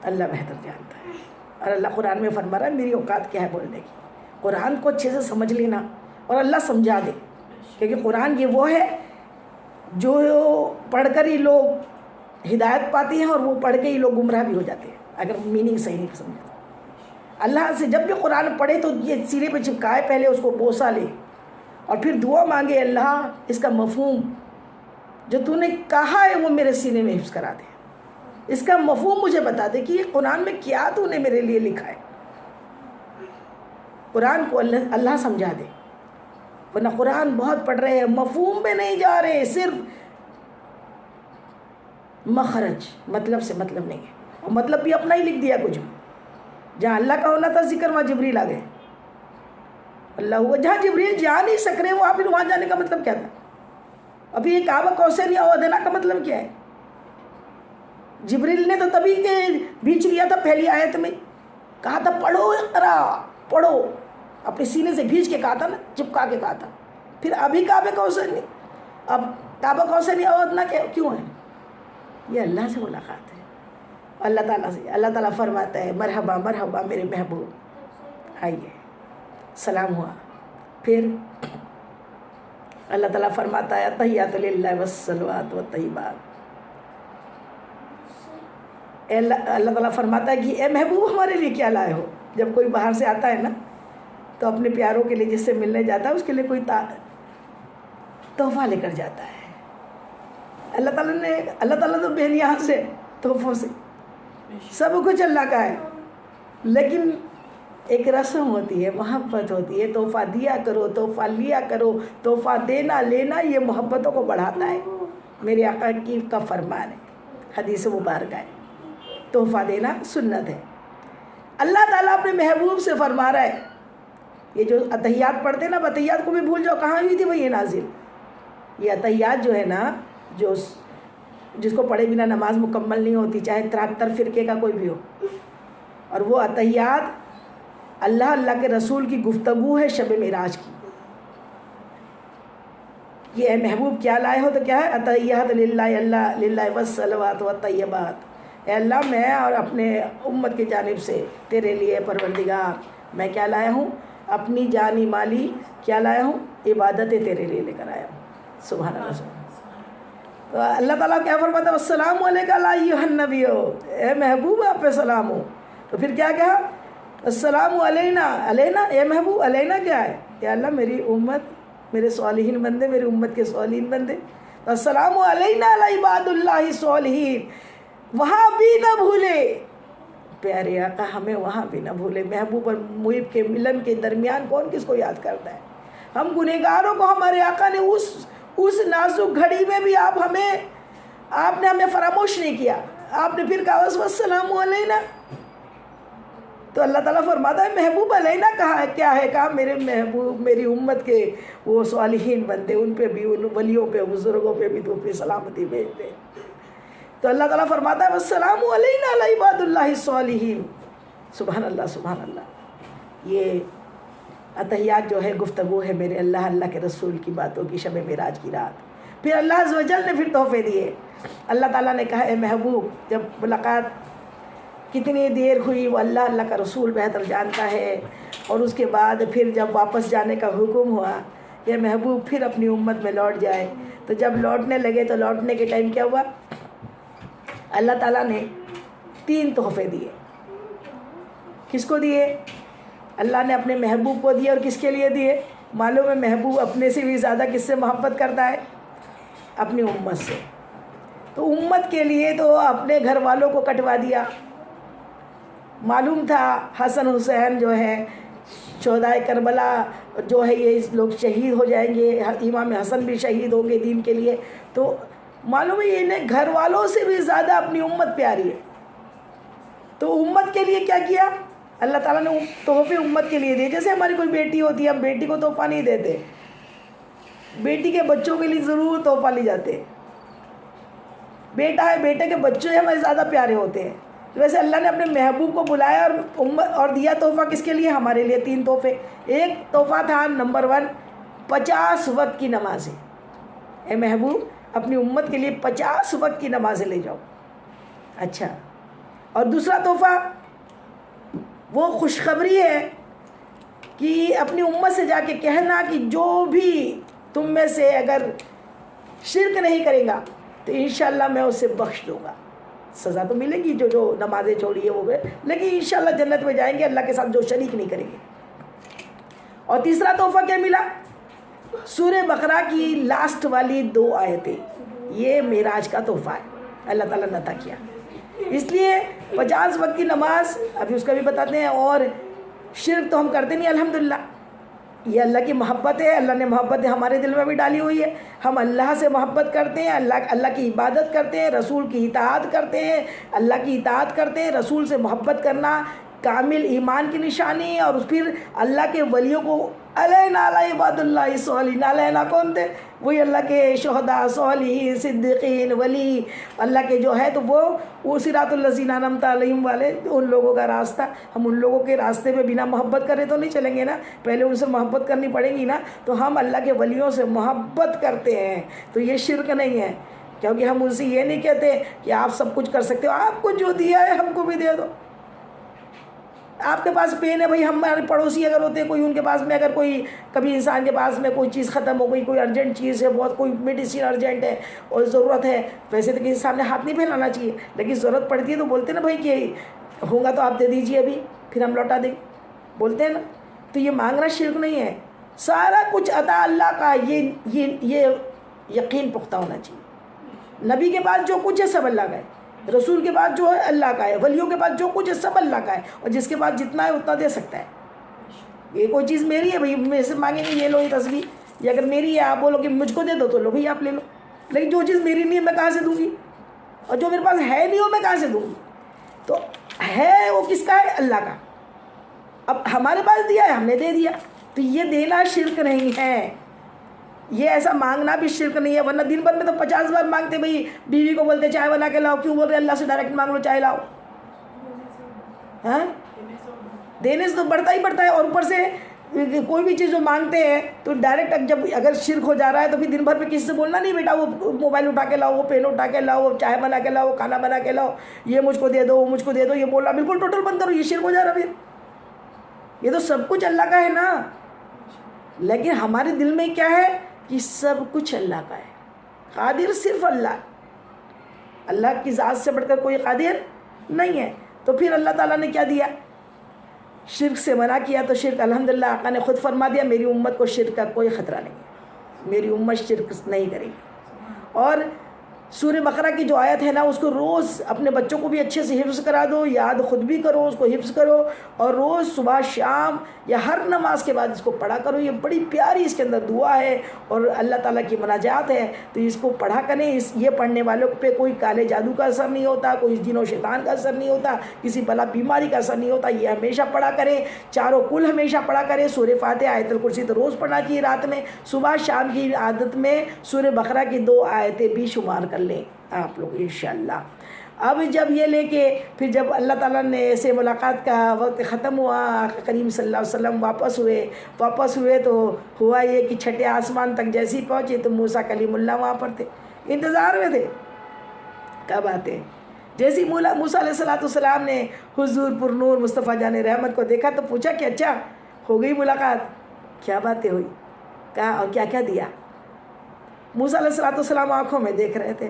اللہ بہتر جانتا ہے۔ اور اللہ قرآن میں فرما رہا ہے میری اوقات کیا ہے بولنے کی، قرآن کو اچھے سے سمجھ لینا اور اللہ سمجھا دے، کیونکہ قرآن یہ وہ ہے جو پڑھ کر ہی لوگ ہدایت پاتی ہیں، اور وہ پڑھ کے ہی لوگ گمراہ بھی ہو جاتے ہیں اگر میننگ صحیح نہیں سمجھتے۔ اللہ سے جب بھی قرآن پڑھے تو یہ سینے پہ چپکائے، پہلے اس کو بوسہ لے اور پھر دعا مانگے، اللہ اس کا مفہوم جو تو نے کہا ہے وہ میرے سینے میں حفظ کرا دے، اس کا مفہوم مجھے بتا دے کہ یہ قرآن میں کیا تو نے میرے لیے لکھا ہے، قرآن کو اللہ سمجھا دے۔ ورنہ قرآن بہت پڑھ رہے ہیں، مفہوم میں نہیں جا رہے، صرف مخرج، مطلب سے مطلب نہیں ہے، اور مطلب بھی اپنا ہی لکھ دیا کچھ، جہاں اللہ کا ہونا تھا ذکر وہاں جبریل آ گئے، اللہ ہوا جہاں جبریل جا نہیں سک رہے وہاں، پھر وہاں جانے کا مطلب کیا تھا؟ ابھی یہ کعبہ قوسین یا ادنا کا مطلب کیا ہے؟ جبریل نے تو تبھی کہ بھیج لیا تھا پہلی آیت میں، کہا تھا پڑھو اقرا، پڑھو، اپنے سینے سے بھیج کے کہا تھا نا، چپکا کے کہا تھا، پھر ابھی کعبہ قوسین نہیں، اب کعبہ قوسین یا ادنا کیوں ہے؟ یہ اللہ سے ملاقات ہے، اللہ تعالیٰ سے۔ اللہ تعالیٰ فرماتا ہے مرحبا مرحبا میرے محبوب، آئیے، سلام ہوا۔ پھر اللہ تعالیٰ فرماتا ہے تحیات للہ والصلوات والطیبات، اللہ تعالیٰ فرماتا ہے کہ اے محبوب ہمارے لیے کیا لائے ہو؟ جب کوئی باہر سے آتا ہے نا تو اپنے پیاروں کے لیے جس سے ملنے جاتا ہے اس کے لیے کوئی تحفہ لے کر جاتا ہے۔ اللہ تعالیٰ تو بے نیاز سے، تحفوں سے، سب کچھ اللہ کا ہے، لیکن ایک رسم ہوتی ہے، محبت ہوتی ہے، تحفہ دیا کرو، تحفہ لیا کرو، تحفہ دینا لینا یہ محبتوں کو بڑھاتا ہے، میرے آقا کی کا فرمان ہے، حدیث مبارکہ ہے، تحفہ دینا سنت ہے۔ اللہ تعالیٰ اپنے محبوب سے فرما رہا ہے، یہ جو اتحیات پڑھتے ہیں نا، اتحیات کو بھی بھول جاؤ کہاں ہوئی تھی وہ یہ نازل، یہ اتحیات جو ہے نا، جس کو پڑھے بنا نماز مکمل نہیں ہوتی، چاہے 73 فرقے کا کوئی بھی ہو، اور وہ اتحیات اللہ کے رسول کی گفتگو ہے شب معراج کی۔ یہ اے محبوب کیا لائے ہو تو کیا ہے؟ اتحیات للہ والصلوات والطیبات، اے اللہ میں اور اپنے امت کی جانب سے تیرے لیے پروردگار میں کیا لایا ہوں؟ اپنی جانی مالی کیا لایا ہوں؟ عبادتیں تیرے لیے لے کر آیا ہوں۔ سبحان اللہ۔ تو اللہ تعالیٰ کیا فرماتا ہے؟ السلام علیکم ایھا النبی، اے محبوب آپ پہ سلام ہو۔ تو پھر کیا کہا؟ السلام علینا، علینا اے محبوب، علینا کیا ہے؟ یا اللہ میری امت، میرے صالحین بندے، میری امت کے صالحین بندے، تو السلام علینا علی عباد اللہ الصالحین، وہاں بھی نہ بھولے پیارے آقا، ہمیں وہاں بھی نہ بھولے۔ محبوب اور محب کے ملن کے درمیان کون کس کو یاد کرتا ہے؟ ہم گنہگاروں کو ہمارے آقا نے اس نازک گھڑی میں بھی آپ نے ہمیں فراموش نہیں کیا، آپ نے پھر کہا والسلام علینا۔ تو اللہ تعالیٰ فرماتا ہے محبوب علینا کہا ہے، کیا ہے؟ کہا میرے محبوب میری امت کے وہ صالحین بندے، ان پہ بھی، ان ولیوں پہ، بزرگوں پہ بھی تو اپنی سلامتی بھیج دے۔ تو اللہ تعالیٰ فرماتا ہے والسلام علینا علی عباد اللہ الصالحین۔ سبحان اللہ سبحان اللہ۔ یہ اتحیات جو ہے گفتگو ہے میرے اللہ کے رسول کی باتوں کی شب معراج کی رات۔ پھر اللہ عز و جل نے پھر تحفے دیے۔ اللہ تعالیٰ نے کہا اے محبوب، جب ملاقات کتنی دیر ہوئی وہ اللہ کا رسول بہتر جانتا ہے، اور اس کے بعد پھر جب واپس جانے کا حکم ہوا یہ محبوب پھر اپنی امت میں لوٹ جائے، تو جب لوٹنے لگے تو لوٹنے کے ٹائم کیا ہوا؟ اللہ تعالیٰ نے 3 تحفے دیے۔ کس کو دیے؟ اللہ نے اپنے محبوب کو دیے، اور کس کے لیے دیے؟ معلوم ہے محبوب اپنے سے بھی زیادہ کس سے محبت کرتا ہے؟ اپنی امت سے۔ تو امت کے لیے تو اپنے گھر والوں کو کٹوا دیا۔ معلوم تھا حسن حسین جو ہے شہدائے کربلا جو ہے یہ لوگ شہید ہو جائیں گے، امام حسن بھی شہید ہوں گے دین کے لیے، تو معلوم ہے انہیں گھر والوں سے بھی زیادہ اپنی امت پیاری ہے۔ تو امت کے لیے کیا کیا؟ اللہ تعالیٰ نے تحفے امت کے لیے دیے۔ جیسے ہماری کوئی بیٹی ہوتی ہے، ہم بیٹی کو تحفہ نہیں دیتے، بیٹی کے بچوں کے لیے ضرور تحفہ لے جاتے۔ بیٹا ہے، بیٹے کے بچے ہمارے زیادہ پیارے ہوتے ہیں۔ ویسے اللہ نے اپنے محبوب کو بلایا اور دیا تحفہ کس کے لیے؟ ہمارے لیے 3 تحفے۔ ایک تحفہ تھا نمبر 1 50 وقت کی نمازیں، اے محبوب اپنی امت کے لیے 50 وقت کی نمازیں لے جاؤ۔ اچھا، اور دوسرا تحفہ وہ خوشخبری ہے کہ اپنی امت سے جا کے کہنا کہ جو بھی تم میں سے اگر شرک نہیں کرے گا تو انشاءاللہ میں اسے بخش دوں گا۔ سزا تو ملے گی جو نمازیں چھوڑی ہے وہ گئے، لیکن انشاءاللہ جنت میں جائیں گے اللہ کے ساتھ جو شریک نہیں کریں گے۔ اور تیسرا تحفہ کیا ملا؟ سورہ بقرہ کی لاسٹ والی 2 آیتیں، یہ معراج کا تحفہ ہے، اللہ تعالیٰ نے عطا کیا۔ اس لیے 50 وقت کی نماز ابھی اس کا بھی بتاتے ہیں، اور شرک تو ہم کرتے نہیں الحمدللہ، یہ اللہ کی محبت ہے، اللہ نے محبت ہمارے دل میں بھی ڈالی ہوئی ہے، ہم اللہ سے محبت کرتے ہیں، اللہ کی عبادت کرتے ہیں، رسول کی اطاعت کرتے ہیں، اللہ کی اطاعت کرتے ہیں۔ رسول سے محبت کرنا کامل ایمان کی نشانی ہے۔ اور پھر اللہ کے ولیوں کو علینا علی عباد اللہ صالحین، علینا کون تھے؟ وہی اللہ کے شہداء، صالحین، صدیقین، ولی اللہ کے جو ہے، تو وہ صراط الذین انعمت علیہم والے ان لوگوں کا راستہ۔ ہم ان لوگوں کے راستے میں بنا محبت کرے تو نہیں چلیں گے نا، پہلے ان سے محبت کرنی پڑے گی نا۔ تو ہم اللہ کے ولیوں سے محبت کرتے ہیں، تو یہ شرک نہیں ہے، کیونکہ ہم ان سے یہ نہیں کہتے کہ آپ سب کچھ کر سکتے ہو، آپ کو جو دیا ہے ہم کو بھی دے دو۔ آپ کے پاس پین ہے بھائی، ہمارے پڑوسی اگر ہوتے ہیں کوئی، ان کے پاس میں اگر کوئی کبھی انسان کے پاس میں کوئی چیز ختم ہو گئی، کوئی ارجنٹ چیز ہے، بہت کوئی میڈیسن ارجنٹ ہے اور ضرورت ہے، ویسے تو کسی سامنے ہاتھ نہیں پھیلانا چاہیے، لیکن ضرورت پڑتی ہے تو بولتے ہیں نا بھائی کہ ہوگا تو آپ دے دیجئے ابھی، پھر ہم لوٹا دیں، بولتے ہیں نا۔ تو یہ مانگنا شرک نہیں ہے، سارا کچھ عطا اللہ کا، یہ یقین پختہ ہونا چاہیے۔ نبی کے پاس جو کچھ ہے سب اللہ کا ہے، رسول کے پاس جو ہے اللہ کا ہے، ولیوں کے پاس جو کچھ ہے سب اللہ کا ہے، اور جس کے پاس جتنا ہے اتنا دے سکتا ہے۔ یہ کوئی چیز میری ہے بھائی، میرے سے مانگیں گے یہ لو یہ تسبیح، یا اگر میری ہے آپ بولو کہ مجھ کو دے دو تو لو بھائی آپ لے لو، لیکن جو چیز میری نہیں ہے میں کہاں سے دوں گی، اور جو میرے پاس ہے نہیں ہو میں کہاں سے دوں گی؟ تو ہے وہ کس کا ہے؟ اللہ کا. اب ہمارے پاس دیا ہے ہم نے دے دیا، تو یہ دینا شرک نہیں ہے، یہ ایسا مانگنا بھی شرک نہیں ہے. ورنہ دن بھر میں تو 50 بار مانگتے بھائی، بیوی کو بولتے چائے بنا کے لاؤ، کیوں بول رہے اللہ سے ڈائریکٹ مانگ لو چائے لاؤ؟ ہاں دینے سے تو بڑھتا ہی بڑھتا ہے، اور اوپر سے کوئی بھی چیز جو مانگتے ہیں تو ڈائریکٹ جب اگر شرک ہو جا رہا ہے تو پھر دن بھر میں کسی سے بولنا نہیں بیٹا وہ موبائل اٹھا کے لاؤ، وہ پین اٹھا کے لاؤ، وہ چائے بنا کے لاؤ، کھانا بنا کے لاؤ، یہ مجھ کو دے دو وہ مجھ کو دے دو، یہ بولنا بالکل ٹوٹل بند کرو، یہ شرک ہو جا رہا. پھر یہ تو سب کچھ اللہ کا ہے نا، لیکن ہمارے دل میں کیا ہے کہ سب کچھ اللہ کا ہے. قادر صرف اللہ، اللہ کی ذات سے بڑھ کر کوئی قادر نہیں ہے. تو پھر اللہ تعالیٰ نے کیا دیا؟ شرک سے منع کیا. تو شرک الحمدللہ آقا نے خود فرما دیا میری امت کو شرک کا کوئی خطرہ نہیں ہے، میری امت شرک نہیں کرے گی. اور سورہ بقرہ کی جو آیت ہے نا اس کو روز اپنے بچوں کو بھی اچھے سے حفظ کرا دو، یاد خود بھی کرو، اس کو حفظ کرو، اور روز صبح شام یا ہر نماز کے بعد اس کو پڑھا کرو. یہ بڑی پیاری اس کے اندر دعا ہے اور اللہ تعالیٰ کی مناجات ہے، تو اس کو پڑھا کریں. یہ پڑھنے والوں پہ کوئی کالے جادو کا اثر نہیں ہوتا، کوئی جن و شیطان کا اثر نہیں ہوتا، کسی بلا بیماری کا اثر نہیں ہوتا. یہ ہمیشہ پڑھا کریں، چاروں کل ہمیشہ پڑھا کریں. سورہ فاتحہ آیت الکرسی تو روز پڑھنا چاہیے رات میں، صبح شام کی عادت میں سورہ بقرہ کی 2 آیتیں بھی شمار کر لیں آپ لوگ انشاءاللہ. اب جب یہ لے کے پھر جب اللہ تعالیٰ نے سے ملاقات کا وقت ختم ہوا، آقا کریم صلی اللہ علیہ وسلم واپس ہوئے تو ہوا یہ کہ چھٹے آسمان تک جیسے ہی پہنچے تو موسیٰ کلیم اللہ وہاں پر تھے، انتظار میں تھے کب آتے ہیں. جیسے ہی موسیٰ علیہ السلام نے حضور پر نور مصطفیٰ جان رحمت کو دیکھا تو پوچھا کہ اچھا ہو گئی ملاقات، کیا باتیں ہوئی، کہا اور کیا کیا دیا؟ موسیٰ علیہ السلام آنکھوں میں دیکھ رہے تھے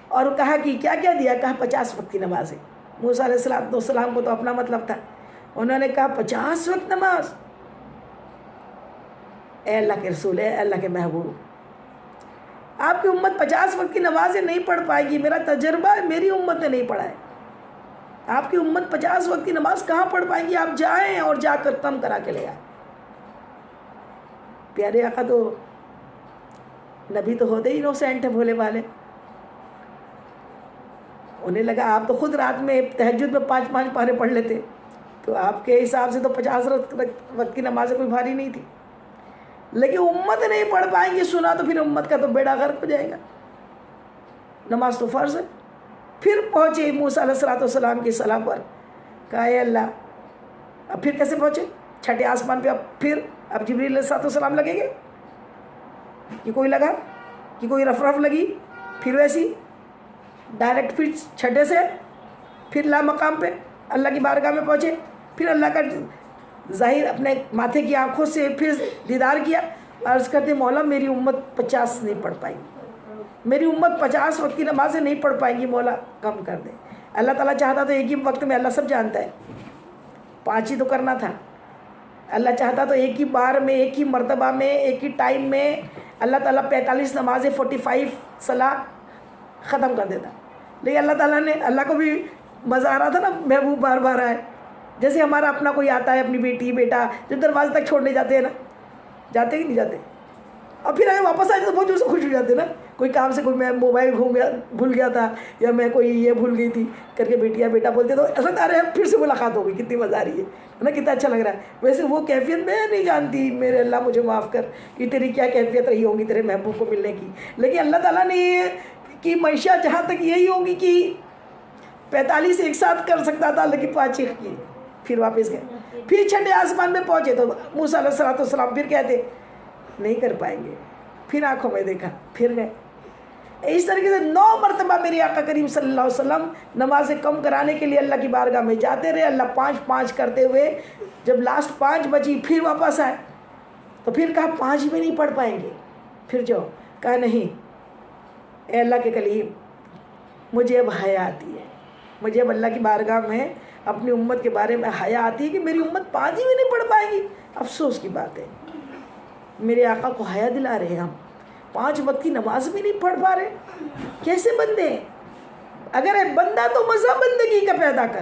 اور کہا کہ کیا کیا دیا؟ کہا 50 وقت کی نماز ہے. موسیٰ علیہ السلام کو تو اپنا مطلب تھا، انہوں نے کہا 50 وقت نماز؟ اے اللہ کے رسول، اے اللہ کے محبوب، آپ کی امت 50 وقت کی نمازیں نہیں پڑھ پائے گی. میرا تجربہ ہے میری امت نے نہیں پڑھا ہے. آپ کی امت 50 وقت کی نماز کہاں پڑھ پائیں گی؟ آپ جائیں اور جا کر کم کرا کے لے آئیں. پیارے آقا تو نبی تو ہوتے ہی انوسینٹ ہے، بھولے والے. انہیں لگا آپ تو خود رات میں تہجد میں 5 پارے پڑھ لیتے، تو آپ کے حساب سے تو 50 وقت کی نمازیں کوئی بھاری نہیں تھی. لیکن امت نہیں پڑھ پائیں گی، سنا تو پھر امت کا تو بیڑا غرق ہو جائے گا. نماز تو فرض ہے. پھر پہنچے موسیٰ علیہ السلام کی صلاح پر، کہا اے اللہ. اب پھر کیسے پہنچے؟ چھٹے آسمان پہ. اب جبریل علیہ السلام لگیں گے کہ کوئی لگا کہ کوئی رف لگی، پھر ویسی ڈائریکٹ پھر چھٹے سے پھر لا مقام پہ اللہ کی بارگاہ میں پہنچے. پھر اللہ کا ظاہر اپنے ماتھے کی آنکھوں سے پھر دیدار کیا. عرض کرتے مولا میری امت 50 نہیں پڑھ پائے گی، میری امت 50 وقت کی نمازیں نہیں پڑھ پائیں گی، مولا کم کر دے. اللہ تعالیٰ چاہتا تو ایک ہی وقت میں، اللہ سب جانتا ہے 5 ہی تو کرنا تھا. اللہ چاہتا تو ایک ہی بار میں، ایک ہی مرتبہ میں، ایک ہی ٹائم میں اللہ تعالیٰ 45 نمازیں 45 صلاح ختم کر دیتا. لیکن اللہ تعالیٰ نے، اللہ کو بھی مزہ آ رہا تھا نا محبوب بار بار آئے. جیسے ہمارا اپنا کوئی آتا ہے، اپنی بیٹی بیٹا جو دروازے تک چھوڑنے جاتے ہیں نا، جاتے کہ نہیں جاتے، اور پھر آئے واپس آئے تو بہت جور سے خوش ہو جاتے نا. کوئی کام سے کوئی میں موبائل بھول گیا تھا، یا میں کوئی یہ بھول گئی تھی کر کے بیٹی یا بیٹا بولتے تو ایسا آ رہے ہیں پھر سے ملاقات ہو گئی، کتنی مزہ آ رہی ہے نا، کتنا اچھا لگ رہا ہے. ویسے وہ کیفیت میں نہیں جانتی، میرے اللہ مجھے معاف کر کہ تیری کیا کیفیت رہی ہوگی تیرے محبوب کو ملنے کی. لیکن اللہ تعالیٰ نے یہ کی معیشت جہاں تک یہی ہوگی کہ 45 ایک ساتھ کر سکتا تھا، لیکن 5 کی. پھر واپس گئے. پھر چھٹے آسمان میں پہنچے تو موسیٰ علیہ السلام پھر کہتے نہیں کر پائیں گے. پھر آنکھوں میں دیکھا، پھر گئے. اس طریقے سے 9 مرتبہ میرے آقا کریم صلی اللہ علیہ وسلم نمازیں کم کرانے کے لیے اللہ کی بارگاہ میں جاتے رہے. اللہ 5 کرتے ہوئے جب لاسٹ 5 بچی پھر واپس آئے تو پھر کہا 5 بھی نہیں پڑھ پائیں گے، پھر جاؤ. کہا نہیں اے اللہ کے کلیم، مجھے اب حیا آتی ہے، مجھے اب اللہ کی بارگاہ میں اپنی امت کے بارے میں حیا آتی ہے کہ میری امت 5 بھی نہیں پڑھ پائے گی. افسوس کی بات ہے، میرے آقا کو حیا دلا رہے ہیں ہم، 5 وقت کی نماز بھی نہیں پڑھ پا رہے. کیسے بندے ہیں؟ اگر ہے بندہ تو مزہ بندگی کا پیدا کر،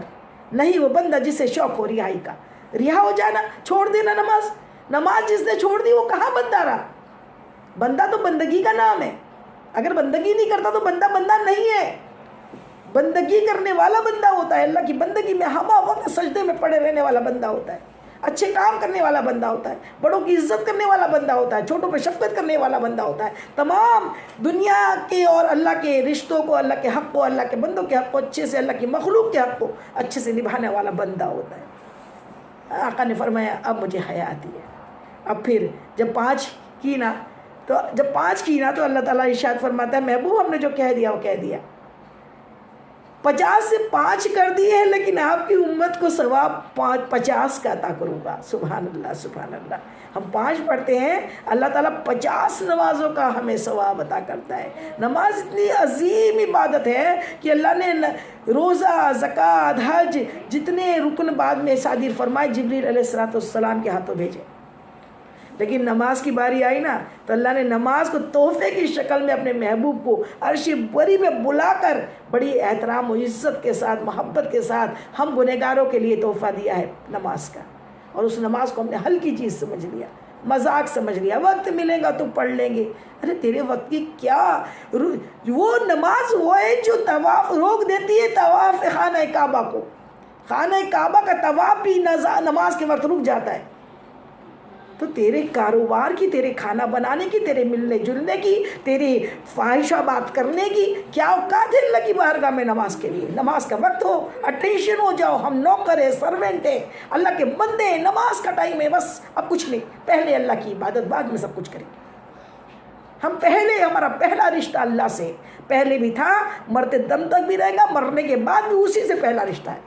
نہیں وہ بندہ جسے شوق ہو رہائی کا. رہا ہو جانا، چھوڑ دینا نماز. نماز جس نے چھوڑ دی وہ کہاں بندہ رہا؟ بندہ تو بندگی کا نام ہے. اگر بندگی نہیں کرتا تو بندہ نہیں ہے. بندگی کرنے والا بندہ ہوتا ہے، اللہ کی بندگی میں ہمہ وقت سجدے میں پڑے رہنے والا بندہ ہوتا ہے، اچھے کام کرنے والا بندہ ہوتا ہے، بڑوں کی عزت کرنے والا بندہ ہوتا ہے، چھوٹوں پہ شفقت کرنے والا بندہ ہوتا ہے، تمام دنیا کے اور اللہ کے رشتوں کو، اللہ کے حق کو، اللہ کے بندوں کے حق کو اچھے سے، اللہ کی مخلوق کے حق کو اچھے سے نبھانے والا بندہ ہوتا ہے. آقا نے فرمایا اب مجھے حیا آتی ہے. اب پھر جب 5 کی نا تو اللہ تعالیٰ ارشاد فرماتا ہے محبوب ہم نے جو کہہ دیا وہ کہہ دیا. 50 سے 5 کر دیے ہیں، لیکن آپ کی امت کو ثواب 50 کا عطا کروں گا. سبحان اللہ سبحان اللہ. ہم 5 پڑھتے ہیں، اللہ تعالیٰ 50 نمازوں کا ہمیں ثواب عطا کرتا ہے. نماز اتنی عظیم عبادت ہے کہ اللہ نے روزہ، زکوٰۃ، حج جتنے رکن بعد میں صادر فرمائے جبریل علیہ السلام کے ہاتھوں بھیجے. لیکن نماز کی باری آئی نا تو اللہ نے نماز کو تحفے کی شکل میں اپنے محبوب کو عرش بری میں بلا کر بڑی احترام و عزت کے ساتھ، محبت کے ساتھ ہم گنہگاروں کے لیے تحفہ دیا ہے نماز کا. اور اس نماز کو ہم نے ہلکی چیز سمجھ لیا، مذاق سمجھ لیا. وقت ملے گا تو پڑھ لیں گے. ارے تیرے وقت کی کیا، وہ نماز وہ ہے جو طواف روک دیتی ہے، طواف خانہ کعبہ کو. خانہ کعبہ کا طواف بھی نماز کے وقت رک جاتا ہے. تو تیرے کاروبار کی، تیرے کھانا بنانے کی، تیرے ملنے جلنے کی، تیری فاحشہ بات کرنے کی کیا اوقات ہے اللہ کی بارگاہ میں نماز کے لیے؟ نماز کا وقت ہو، اٹینشن ہو جاؤ. ہم نوکر ہیں، سرونٹ ہیں، اللہ کے بندے ہیں. نماز کا ٹائم ہے، بس اب کچھ نہیں. پہلے اللہ کی عبادت، بعد میں سب کچھ کریں. ہم پہلے، ہمارا پہلا رشتہ اللہ سے پہلے بھی تھا، مرتے دم تک بھی رہے گا، مرنے کے بعد بھی اسی سے پہلا رشتہ ہے.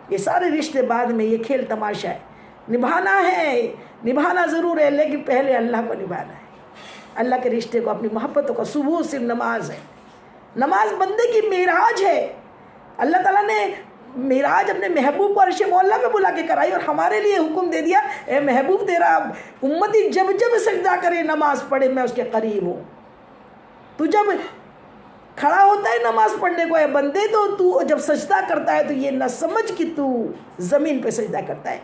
یہ سارے رشتے بعد میں، یہ کھیل تماشا ہے. نبھانا ہے، نبھانا ضرور ہے، لیکن پہلے اللہ کو نبھانا ہے. اللہ کے رشتے کو، اپنی محبتوں کا ثبوت صرف نماز ہے. نماز بندے کی معراج ہے. اللہ تعالیٰ نے معراج اپنے محبوب کو عرش مولا میں بلا کے کرائی اور ہمارے لیے حکم دے دیا اے محبوب تیرا امتی جب جب سجدہ کرے، نماز پڑھے، میں اس کے قریب ہوں. تو جب کھڑا ہوتا ہے نماز پڑھنے کو اے بندے، تو جب سجدہ کرتا ہے تو یہ نہ سمجھ کہ تو زمین پہ سجدہ کرتا ہے،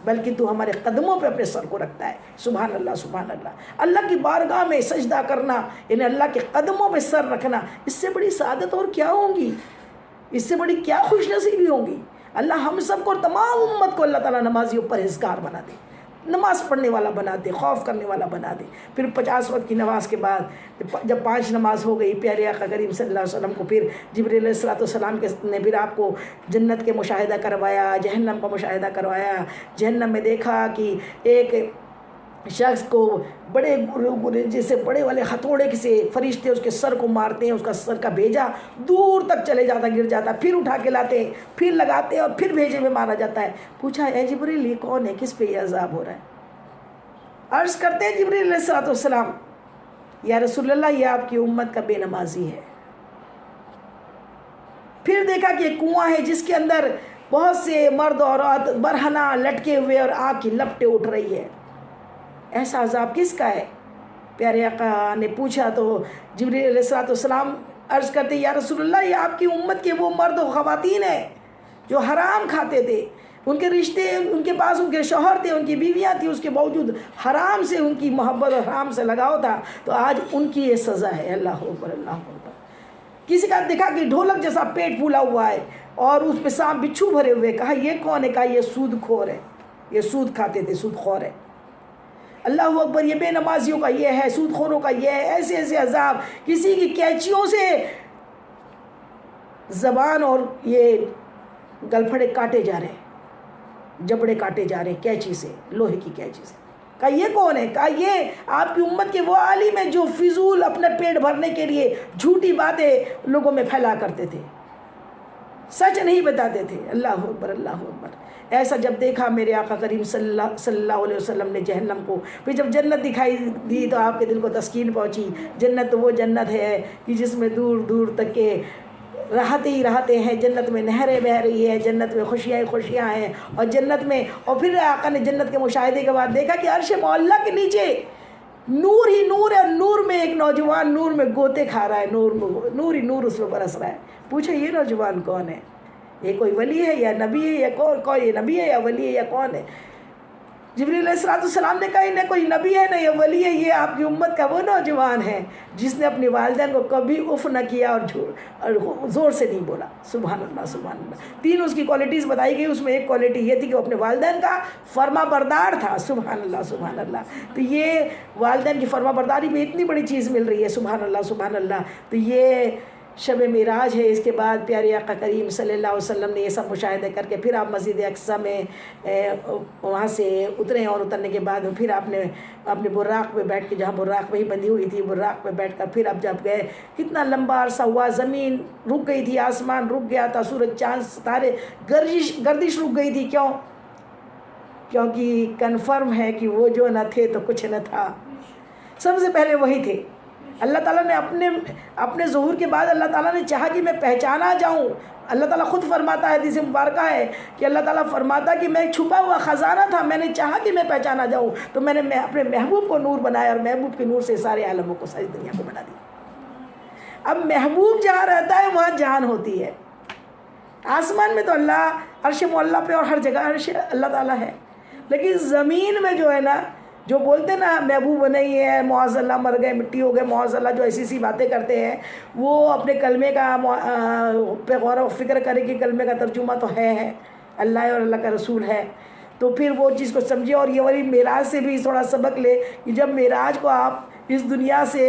بلکہ تو ہمارے قدموں پہ اپنے سر کو رکھتا ہے. سبحان اللہ سبحان اللہ. اللہ کی بارگاہ میں سجدہ کرنا یعنی اللہ کے قدموں پہ سر رکھنا، اس سے بڑی سعادت اور کیا ہوگی؟ اس سے بڑی کیا خوش نصیبی ہوگی؟ اللہ ہم سب کو اور تمام امت کو اللہ تعالیٰ نمازی و پرہیزگار بنا دے، نماز پڑھنے والا بنا دے، خوف کرنے والا بنا دے. پھر 50 وقت کی نماز کے بعد جب 5 نماز ہو گئی، پیارے آقا کریم صلی اللہ علیہ وسلم کو پھر جبریل علیہ السلام نے پھر آپ کو جنت کے مشاہدہ کروایا، جہنم کا مشاہدہ کروایا. جہنم میں دیکھا کہ ایک شخص کو بڑے جیسے بڑے والے ہتھوڑے سے فرشتے اس کے سر کو مارتے ہیں، اس کا سر کا بھیجا دور تک چلے جاتا، گر جاتا، پھر اٹھا کے لاتے ہیں، پھر لگاتے ہیں اور پھر بھیجے میں مارا جاتا ہے. پوچھا اے جبریل یہ کون ہے، کس پہ یہ عذاب ہو رہا ہے؟ عرض کرتے ہیں جبریل علیہ السلام یا رسول اللہ یہ آپ کی امت کا بے نمازی ہے. پھر دیکھا کہ ایک کنواں ہے جس کے اندر بہت سے مرد اور عورت برہنہ لٹکے ہوئے اور آگ کی لپٹیں اٹھ رہی ہے. ایسا عذاب کس کا ہے؟ پیارے آقا نے پوچھا تو جبریل علیہ السلام عرض کرتے یا رسول اللہ یہ آپ کی امت کے وہ مرد و خواتین ہیں جو حرام کھاتے تھے. ان کے رشتے، ان کے پاس ان کے شوہر تھے، ان کی بیویاں تھیں، اس کے باوجود حرام سے ان کی محبت اور حرام سے لگاؤ تھا، تو آج ان کی یہ سزا ہے. اللہ اکبر اللہ اکبر. کسی کا دیکھا کہ ڈھولک جیسا پیٹ پھولا ہوا ہے اور اس پہ سانپ بچھو بھرے ہوئے، کہا یہ کون ہے؟ کہا یہ سود خور ہے، یہ سود کھاتے تھے، سود خور ہے. اللہ اکبر. یہ بے نمازیوں کا یہ ہے، سود خوروں کا یہ ہے. ایسے ایسے عذاب، کسی کی کینچیوں سے زبان اور یہ گلپھڑے کاٹے جا رہے ہیں، جبڑے کاٹے جا رہے ہیں کینچی سے، لوہے کی کینچی سے. کہا یہ کون ہے؟ کہا یہ آپ کی امت کے وہ عالم ہیں جو فضول اپنا پیٹ بھرنے کے لیے جھوٹی باتیں لوگوں میں پھیلا کرتے تھے، سچ نہیں بتاتے تھے. اللہ اکبر اللہ اکبر. ایسا جب دیکھا میرے آقا کریم صلی اللہ علیہ وسلم نے جہنم کو، پھر جب جنت دکھائی دی تو آپ کے دل کو تسکین پہنچی. جنت تو وہ جنت ہے کہ جس میں دور دور تک کے راحتیں ہی راحتیں ہیں. جنت میں نہریں بہہ رہی ہے، جنت میں خوشیاں ہی خوشیاں ہیں. اور جنت میں، اور پھر آقا نے جنت کے مشاہدے کے بعد دیکھا کہ عرش معلیٰ کے نیچے نور ہی نور ہے، اور نور میں ایک نوجوان نور میں گوتے کھا رہا ہے، نور ہی نور اس میں برس رہا ہے. پوچھا یہ نوجوان کون ہے؟ یہ کوئی ولی ہے یا نبی ہے یا کون یہ نبی ہے یا ولی ہے یا کون ہے؟ جبریل علیہ السلام نے کہا نہ کوئی نبی ہے نہ یہ ولی ہے، یہ آپ کی امت کا وہ نوجوان ہے جس نے اپنی والدین کو کبھی اف نہ کیا اور زور سے نہیں بولا۔ سبحان اللہ سبحان اللہ۔ 3 اس کی کوالٹیز بتائی گئی، اس میں ایک کوالٹی یہ تھی کہ وہ اپنے والدین کا فرما بردار تھا۔ سبحان اللہ سبحان اللہ۔ تو یہ والدین کی فرما برداری میں اتنی بڑی چیز مل رہی ہے، سبحان اللہ سبحان اللہ۔ تو یہ شب معراج ہے۔ اس کے بعد پیارے آقا کریم صلی اللہ علیہ وسلم نے یہ سب مشاہدے کر کے پھر آپ مسجد اقصیٰ میں وہاں سے اترے، اور اترنے کے بعد پھر آپ نے اپنے براق پہ بیٹھ کے، جہاں براق وہی بندھی ہوئی تھی، براق پہ بیٹھ کر پھر آپ جب گئے، کتنا لمبا عرصہ ہوا، زمین رک گئی تھی، آسمان رک گیا تھا، سورج چاند ستارے گردش رک گئی تھی۔ کیوں؟ کیونکہ کنفرم ہے کہ وہ جو نہ تھے تو کچھ نہ تھا، سب سے پہلے وہی تھے۔ اللہ تعالیٰ نے اپنے ظہور کے بعد اللہ تعالیٰ نے چاہا کہ میں پہچانا جاؤں۔ اللہ تعالیٰ خود فرماتا ہے، حدیث مبارکہ ہے کہ اللہ تعالیٰ فرماتا کہ میں ایک چھپا ہوا خزانہ تھا، میں نے چاہا کہ میں پہچانا جاؤں تو میں نے اپنے محبوب کو نور بنایا، اور محبوب کے نور سے سارے عالموں کو، ساری دنیا کو بنا دیا۔ اب محبوب جہاں رہتا ہے وہاں جان ہوتی ہے۔ آسمان میں تو اللہ عرش معلیٰ پہ اور ہر جگہ عرش اللہ تعالیٰ ہے، لیکن زمین میں جو ہے نا، جو بولتے نا محبوب نہیں ہے، معاذ اللہ مر گئے مٹی ہو گئے، معاذ اللہ جو ایسی باتیں کرتے ہیں، وہ اپنے کلمے کا پہ غور و فکر کرے کہ کلمے کا ترجمہ تو ہے اللہ اور اللہ کا رسول ہے، تو پھر وہ چیز کو سمجھے۔ اور یہ والی معراج سے بھی تھوڑا سبق لے کہ جب معراج کو آپ اس دنیا سے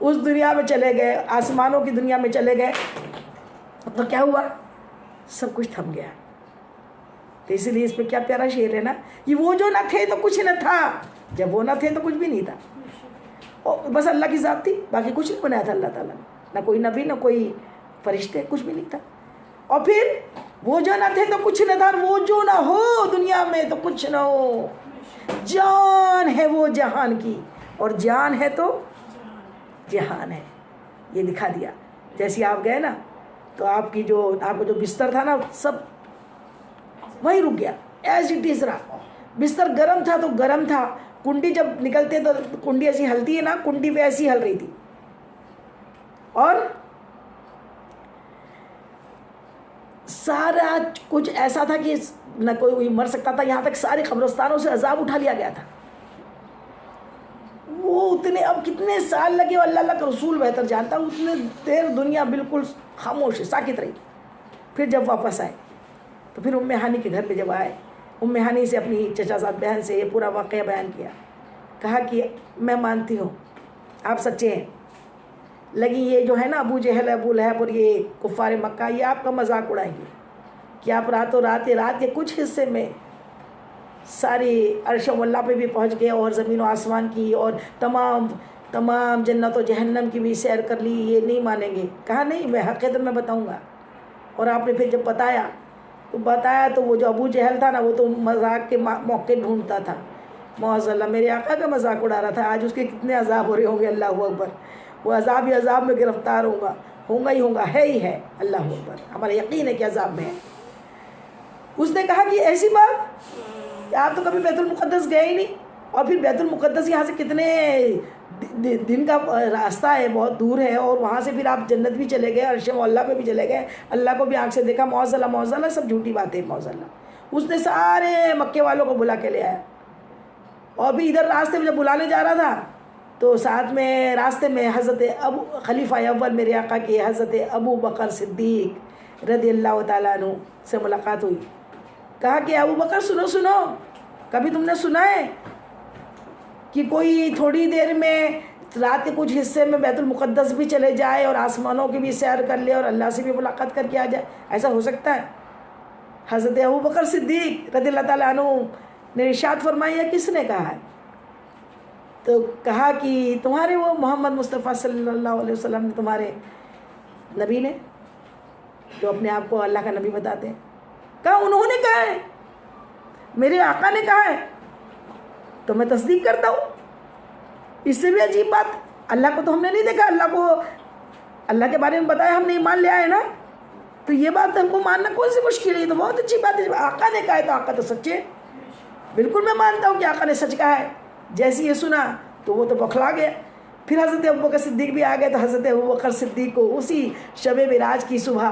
اس دنیا میں چلے گئے، آسمانوں کی دنیا میں چلے گئے، تو کیا ہوا؟ سب کچھ تھم گیا۔ تو اسی لیے اس پہ کیا پیارا شعر ہے نا، یہ وہ جو نہ تھے تو کچھ نہ تھا، جب وہ نہ تھے تو کچھ بھی نہیں تھا، اور بس اللہ کی ذات تھی، باقی کچھ نہیں بنایا تھا اللہ تعالیٰ نے، نہ کوئی نبی نہ کوئی فرشتے، کچھ بھی نہیں تھا۔ اور پھر وہ جو نہ تھے تو کچھ نہ تھا، اور وہ جو نہ ہو دنیا میں تو کچھ نہ ہو۔ جان ہے وہ جہان کی، اور جان ہے تو جہان ہے، یہ دکھا دیا۔ جیسے آپ گئے نا تو آپ کو جو بستر تھا نا، سب وہی رک گیا، ایز اٹ از رہا۔ بستر گرم تھا تو گرم تھا، کنڈی جب نکلتے تو کنڈی ایسی ہلتی ہے نا، کنڈی پہ ایسی ہل رہی تھی، اور سارا کچھ ایسا تھا کہ نہ کوئی مر سکتا تھا، یہاں تک سارے قبرستانوں سے عذاب اٹھا لیا گیا تھا۔ وہ اتنے اب کتنے سال لگے، اللہ کا رسول بہتر جانتا، اتنے دیر دنیا بالکل خاموش ساکت رہی۔ پھر جب واپس آئے تو پھر ام ہانی کے گھر پہ جب آئے، ام ہانی سے اپنی چچا زاد بہن سے یہ پورا واقعہ بیان کیا، کہا کہ میں مانتی ہوں آپ سچے ہیں، لیکن یہ جو ہے نا ابو جہل ابو لہب اور یہ کفار مکہ، یہ آپ کا مذاق اڑائیں گے کہ آپ رات کے کچھ حصے میں ساری عرش اللہ پہ بھی پہنچ گئے، اور زمین و آسمان کی اور تمام جنت و جہنم کی بھی سیر کر لی، یہ نہیں مانیں گے۔ کہا نہیں، میں حقیقت میں بتاؤں گا۔ اور آپ نے پھر جب بتایا تو وہ جو ابو جہل تھا نا، وہ تو مذاق کے موقع ڈھونڈتا تھا، معاذ اللہ میرے آقا کا مذاق اڑا رہا تھا، آج اس کے کتنے عذاب ہو رہے ہوں گے، اللہ اکبر، وہ عذاب ہی عذاب میں گرفتار ہوگا ہی ہوگا، ہے ہی ہے، اللہ اکبر، ہمارا یقین ہے کہ عذاب میں ہے۔ اس نے کہا کہ ایسی بات کہ آپ تو کبھی بیت المقدس گئے ہی نہیں، اور پھر بیت المقدس یہاں سے کتنے دن کا راستہ ہے، بہت دور ہے، اور وہاں سے پھر آپ جنت بھی چلے گئے، عرش اللہ پہ بھی چلے گئے، اللہ کو بھی آنکھ سے دیکھا، معاذ اللہ سب جھوٹی باتیں، معاذ اللہ۔ اس نے سارے مکے والوں کو بلا کے لے آیا، اور بھی ادھر راستے میں جب بلانے جا رہا تھا تو ساتھ میں راستے میں حضرت خلیفہ اول میرے آقا کے حضرت ابو بکر صدیق رضی اللہ تعالیٰ عنہ سے ملاقات ہوئی۔ کہا کہ ابو بکر سنو، کبھی تم نے سنا ہے کہ کوئی تھوڑی دیر میں رات کے کچھ حصے میں بیت المقدس بھی چلے جائے اور آسمانوں کی بھی سیر کر لے اور اللہ سے بھی ملاقات کر کے آ جائے؟ ایسا ہو سکتا ہے؟ حضرت ابو بکر صدیق رضی اللہ تعالیٰ عنہ نے ارشاد فرمایا، کس نے کہا ہے؟ تو کہا کہ تمہارے وہ محمد مصطفیٰ صلی اللہ علیہ وسلم نے، تمہارے نبی نے، جو اپنے آپ کو اللہ کا نبی بتاتے ہیں۔ کہا انہوں نے کہا ہے، میرے آقا نے کہا ہے، تو میں تصدیق کرتا ہوں۔ اس سے بھی عجیب بات، اللہ کو تو ہم نے نہیں دیکھا، اللہ کے بارے میں بتایا، ہم نے ایمان لے آئے نا، تو یہ بات ہم کو ماننا کون سی مشکل ہے؟ تو بہت اچھی بات ہے، آقا نے کہا ہے تو آقا تو سچے، بالکل میں مانتا ہوں کہ آقا نے سچ کہا ہے۔ جیسے یہ سنا تو وہ تو بوکھلا گیا۔ پھر حضرت ابو بکر صدیق بھی آ گئے، تو حضرت ابو بکر صدیق کو اسی شب معراج کی صبح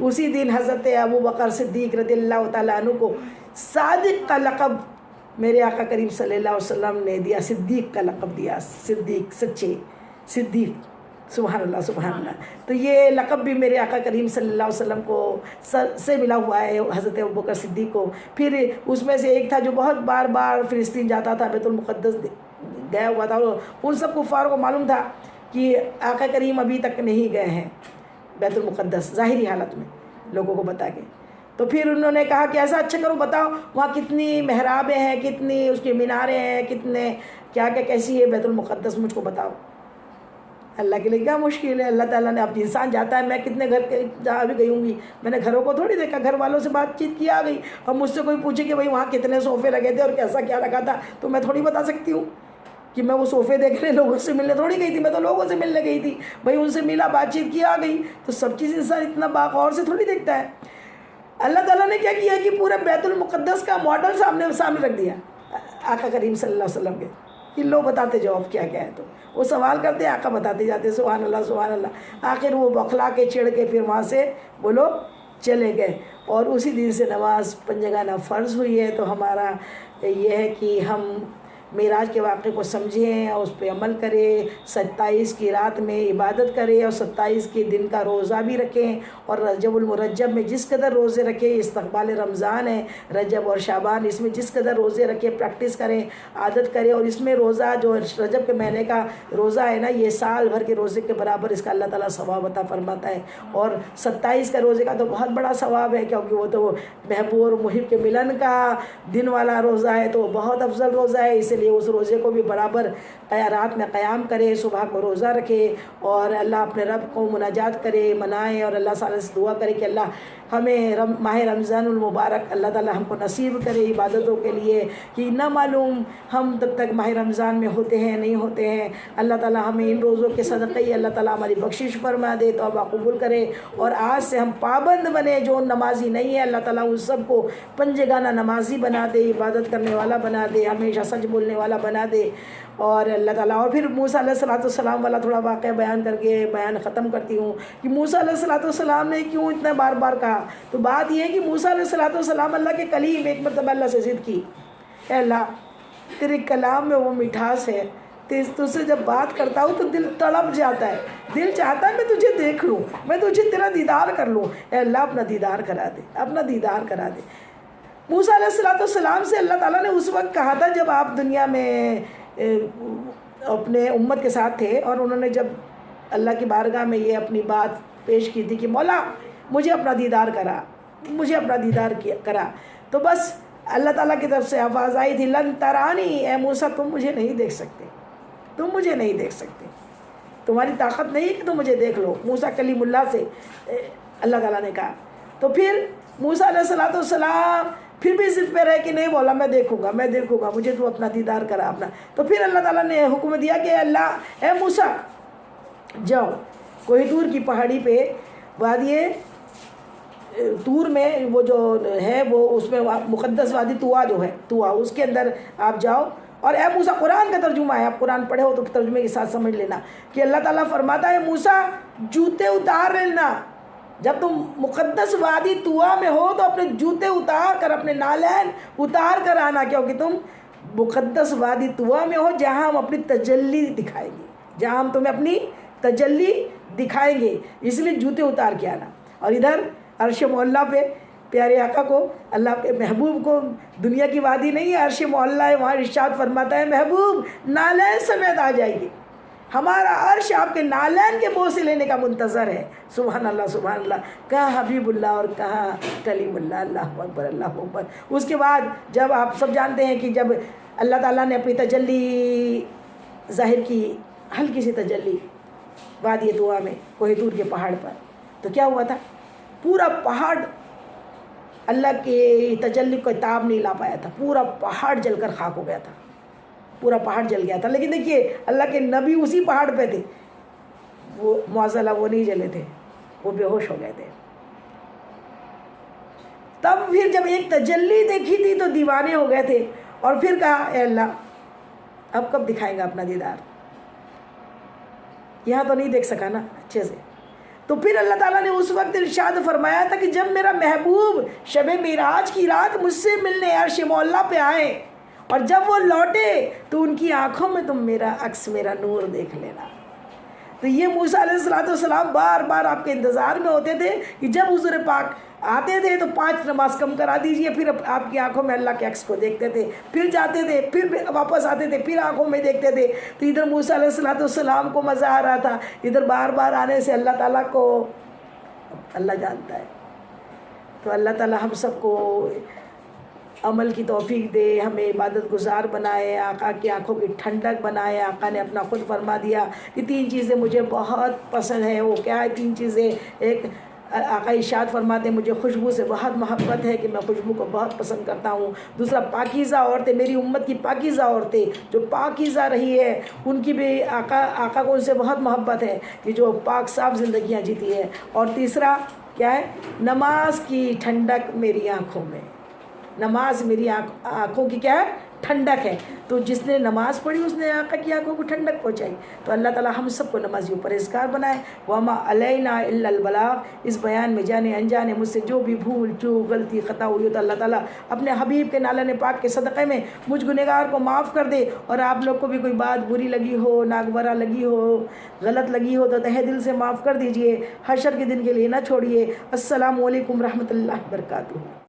اسی دن حضرت ابو بکر صدیق رضی اللہ تعالیٰ عنہ کو صادق کا لقب میرے آقا کریم صلی اللہ علیہ وسلم نے دیا، صدیق کا لقب دیا، صدیق، سچے صدیق. سبحان اللہ سبحان اللہ. تو یہ لقب بھی میرے آقا کریم صلی اللہ علیہ وسلم کو سے ملا ہوا ہے حضرت ابوبکر صدیق کو. پھر اس میں سے ایک تھا جو بہت بار بار فلسطین جاتا تھا، بیت المقدس گیا ہوا تھا، اور ان سب کفاروں کو معلوم تھا کہ آقا کریم ابھی تک نہیں گئے ہیں بیت المقدس، ظاہری حالت میں لوگوں کو بتا کے. تو پھر انہوں نے کہا کہ ایسا اچھا کرو، بتاؤ وہاں کتنی محرابیں ہیں، کتنی اس کی میناریں ہیں، کتنے کیا کیسی ہے بیت المقدس، مجھ کو بتاؤ. اللہ کے لیے کیا مشکل ہے، اللہ تعالیٰ نے، اب انسان جاتا ہے. میں کتنے گھر کے جہاں بھی گئی ہوں گی، میں نے گھروں کو تھوڑی دیکھا، گھر والوں سے بات چیت کی آ گئی. اور مجھ سے کوئی پوچھے کہ بھائی وہاں کتنے صوفے لگے تھے اور کیسا کیا رکھا تھا، تو میں تھوڑی بتا سکتی ہوں کہ میں وہ صوفے دیکھنے لوگوں سے ملنے تھوڑی گئی تھی. میں تو لوگوں سے ملنے گئی تھی، بھائی ان سے ملا، بات چیت کی آ گئی. تو سب چیز انسان اتنا باغور سے تھوڑی دیکھتا ہے. اللہ تعالیٰ نے کیا کیا کہ پورے بیت المقدس کا ماڈل سامنے رکھ دیا آقا کریم صلی اللہ علیہ وسلم کے، کہ لو بتاتے جاؤ اب کیا کیا ہے. تو وہ سوال کرتے، آقا بتاتے جاتے، سبحان اللہ سبحان اللہ. آخر وہ بخلا کے چڑھ کے پھر وہاں سے وہ لوگ چلے گئے. اور اسی دن سے نماز پنجگانہ فرض ہوئی ہے. تو ہمارا یہ ہے کہ ہم معراج کے واقعے کو سمجھیں اور اس پہ عمل کریں. 27 کی رات میں عبادت کریں اور 27 کے دن کا روزہ بھی رکھیں. اور رجب المرجب میں جس قدر روزے رکھیں، استقبال رمضان ہے رجب اور شعبان، اس میں جس قدر روزے رکھیں پریکٹس کریں، عادت کریں. اور اس میں روزہ جو رجب کے مہینے کا روزہ ہے نا، یہ سال بھر کے روزے کے برابر اس کا اللہ تعالیٰ ثواب عطا فرماتا ہے. اور 27 کا روزے کا تو بہت بڑا ثواب ہے، کیونکہ وہ تو محبوب اور محب کے ملن کا دن والا روزہ ہے، تو بہت افضل روزہ ہے. اس لیے اس روزے کو بھی برابر رات میں قیام کرے، صبح کو روزہ رکھے اور اللہ اپنے رب کو مناجات کرے، منائے اور اللہ تعالیٰ سے دعا کرے کہ اللہ ہمیں ماہ رمضان المبارک اللہ تعالیٰ ہم کو نصیب کرے عبادتوں کے لیے. کہ نہ معلوم ہم تب تک ماہ رمضان میں ہوتے ہیں نہیں ہوتے ہیں. اللہ تعالیٰ ہمیں ان روزوں کے صدقے ہی اللہ تعالیٰ ہماری بخشش فرما دے، توبہ قبول کرے. اور آج سے ہم پابند بنے، جو نمازی نہیں ہے اللہ تعالیٰ اس سب کو پنجگانہ نمازی بنا دے، عبادت کرنے والا بنا دے، ہمیشہ سچ بولنے والا بنا دے. اور اللہ تعالیٰ، اور پھر موسیٰ علیہ السلام والا تھوڑا واقعہ بیان کر کے بیان ختم کرتی ہوں کہ موسیٰ علیہ السلام نے کیوں اتنا بار بار کہا. تو بات یہ ہے کہ موسیٰ علیہ السلام اللہ کے کلیم، ایک مرتبہ اللہ سے ضد کی، اے اللہ تیرے کلام میں وہ مٹھاس ہے، تجھ سے جب بات کرتا ہوں تو دل تڑپ جاتا ہے، دل چاہتا ہے میں تجھے دیکھ لوں، میں تجھے تیرا دیدار کر لوں. اے اللہ اپنا دیدار کرا دے، اپنا دیدار کرا دے. موسیٰ علیہ السلام سے اللہ تعالیٰ نے اس وقت کہا تھا جب آپ دنیا میں اپنے امت کے ساتھ تھے، اور انہوں نے جب اللہ کی بارگاہ میں یہ اپنی بات پیش کی تھی کہ مولا مجھے اپنا دیدار کرا، مجھے اپنا دیدار کرا. تو بس اللہ تعالیٰ کی طرف سے آواز آئی تھی، لن ترانی، اے موسیٰ تم مجھے نہیں دیکھ سکتے، تم مجھے نہیں دیکھ سکتے، تمہاری طاقت نہیں کہ تم مجھے دیکھ لو. موسیٰ کلیم اللہ سے اللہ تعالیٰ نے کہا. تو پھر موسیٰ علیہ السلام پھر بھی ضد پہ رہے کہ نہیں مولا میں دیکھوں گا، مجھے تو اپنا دیدار کرا اپنا. تو پھر اللہ تعالیٰ نے حکم دیا کہ اللہ اے موسیٰ جاؤ کوئی دور کی پہاڑی پہ وادی طور میں، وہ جو ہے وہ اس میں مقدس وادی طوا جو ہے، طوا اس کے اندر آپ جاؤ. اور اے موسیٰ قرآن کا ترجمہ ہے، آپ قرآن پڑھے ہو تو ترجمے کے ساتھ سمجھ لینا کہ اللہ تعالیٰ فرماتا ہے موسیٰ جوتے اتار لینا، جب تم مقدس وادی طوا میں ہو تو اپنے جوتے اتار کر، اپنے نالین اتار کر آنا، کیونکہ تم مقدس وادی طوا میں ہو جہاں ہم اپنی تجلی دکھائیں گے، جہاں ہم تمہیں اپنی تجلی دکھائیں گے، اس لیے جوتے اتار کے آنا. اور ادھر عرش معلیٰ پہ پیارے آقا کو، اللہ کے محبوب کو، دنیا کی وادی نہیں ہے عرش معلیٰ ہے، وہاں ارشاد فرماتا ہے محبوب نالین سمیت آ جائے گی، ہمارا عرش آپ کے نالین کے بو سے لینے کا منتظر ہے. سبحان اللہ سبحان اللہ. کہاں حبیب اللہ اور کہاں کلیم اللہ. اللہ اکبر اللہ اکبر. اس کے بعد جب آپ سب جانتے ہیں کہ جب اللہ تعالیٰ نے اپنی تجلی ظاہر کی، ہلکی سی تجلی وادی طوا میں کوہ طور کے پہاڑ پر، تو کیا ہوا تھا؟ پورا پہاڑ اللہ کے تجلی کو تاب نہیں لا پایا تھا، پورا پہاڑ جل کر خاک ہو گیا تھا، پورا پہاڑ جل گیا تھا. لیکن دیکھیے اللہ کے نبی اسی پہاڑ پہ تھے، وہ معاذاللہ وہ نہیں جلے تھے، وہ بے ہوش ہو گئے تھے. تب پھر جب ایک تجلی دیکھی تھی تو دیوانے ہو گئے تھے، اور پھر کہا اے اللہ اب کب دکھائیں گا اپنا دیدار. یہاں تو نہیں دیکھ سکا نا اچھے سے. تو پھر اللہ تعالیٰ نے اس وقت ارشاد فرمایا تھا کہ جب میرا محبوب شب معراج کی رات مجھ سے ملنے عرش مولا پہ آئے اور جب وہ لوٹے تو ان کی آنکھوں میں تم میرا عکس میرا نور دیکھ لینا. تو یہ موسیٰ علیہ السلام بار بار آپ کے انتظار میں ہوتے تھے کہ جب حضور پاک آتے تھے تو 5 نماز کم کرا دیجئے، پھر آپ کی آنکھوں میں اللہ کے عکس کو دیکھتے تھے، پھر جاتے تھے، پھر واپس آتے تھے، پھر آنکھوں میں دیکھتے تھے. تو ادھر موسیٰ علیہ السلام کو مزہ آ رہا تھا، ادھر بار بار آنے سے اللہ تعالیٰ کو اللہ جانتا ہے. تو اللہ تعالیٰ ہم سب کو عمل کی توفیق دے، ہمیں عبادت گزار بنائے، آقا کی آنکھوں کی ٹھنڈک بنائے. آقا نے اپنا خود فرما دیا کہ 3 چیزیں مجھے بہت پسند ہیں. وہ کیا ہے 3 چیزیں؟ ایک آقا ارشاد فرماتے ہیں مجھے خوشبو سے بہت محبت ہے کہ میں خوشبو کو بہت پسند کرتا ہوں. دوسرا پاکیزہ عورتیں، میری امت کی پاکیزہ عورتیں جو پاکیزہ رہی ہے ان کی بھی آقا کو ان سے بہت محبت ہے کہ جو پاک صاف زندگیاں جیتی ہے. اور تیسرا کیا ہے؟ نماز کی ٹھنڈک میری آنکھوں میں. نماز میری آنکھوں کی کیا ہے؟ ٹھنڈک ہے. تو جس نے نماز پڑھی اس نے آقا کی آنکھوں کو ٹھنڈک پہنچائی. تو اللہ تعالیٰ ہم سب کو نمازی و پرہیزگار بنائے. وما علینا الا البلاغ. اس بیان میں جانے انجانے مجھ سے جو بھی بھول چوک غلطی خطا ہوئی تو اللہ تعالیٰ اپنے حبیب کے نالن پاک کے صدقے میں مجھ گنہگار کو معاف کر دے. اور آپ لوگ کو بھی کوئی بات بری لگی ہو، ناگوارا لگی ہو، غلط لگی ہو تو تہ دل سے معاف کر دیجئے. حشر کے دن کے لیے نہ چھوڑیے. السلام علیکم رحمۃ اللہ وبرکاتہ.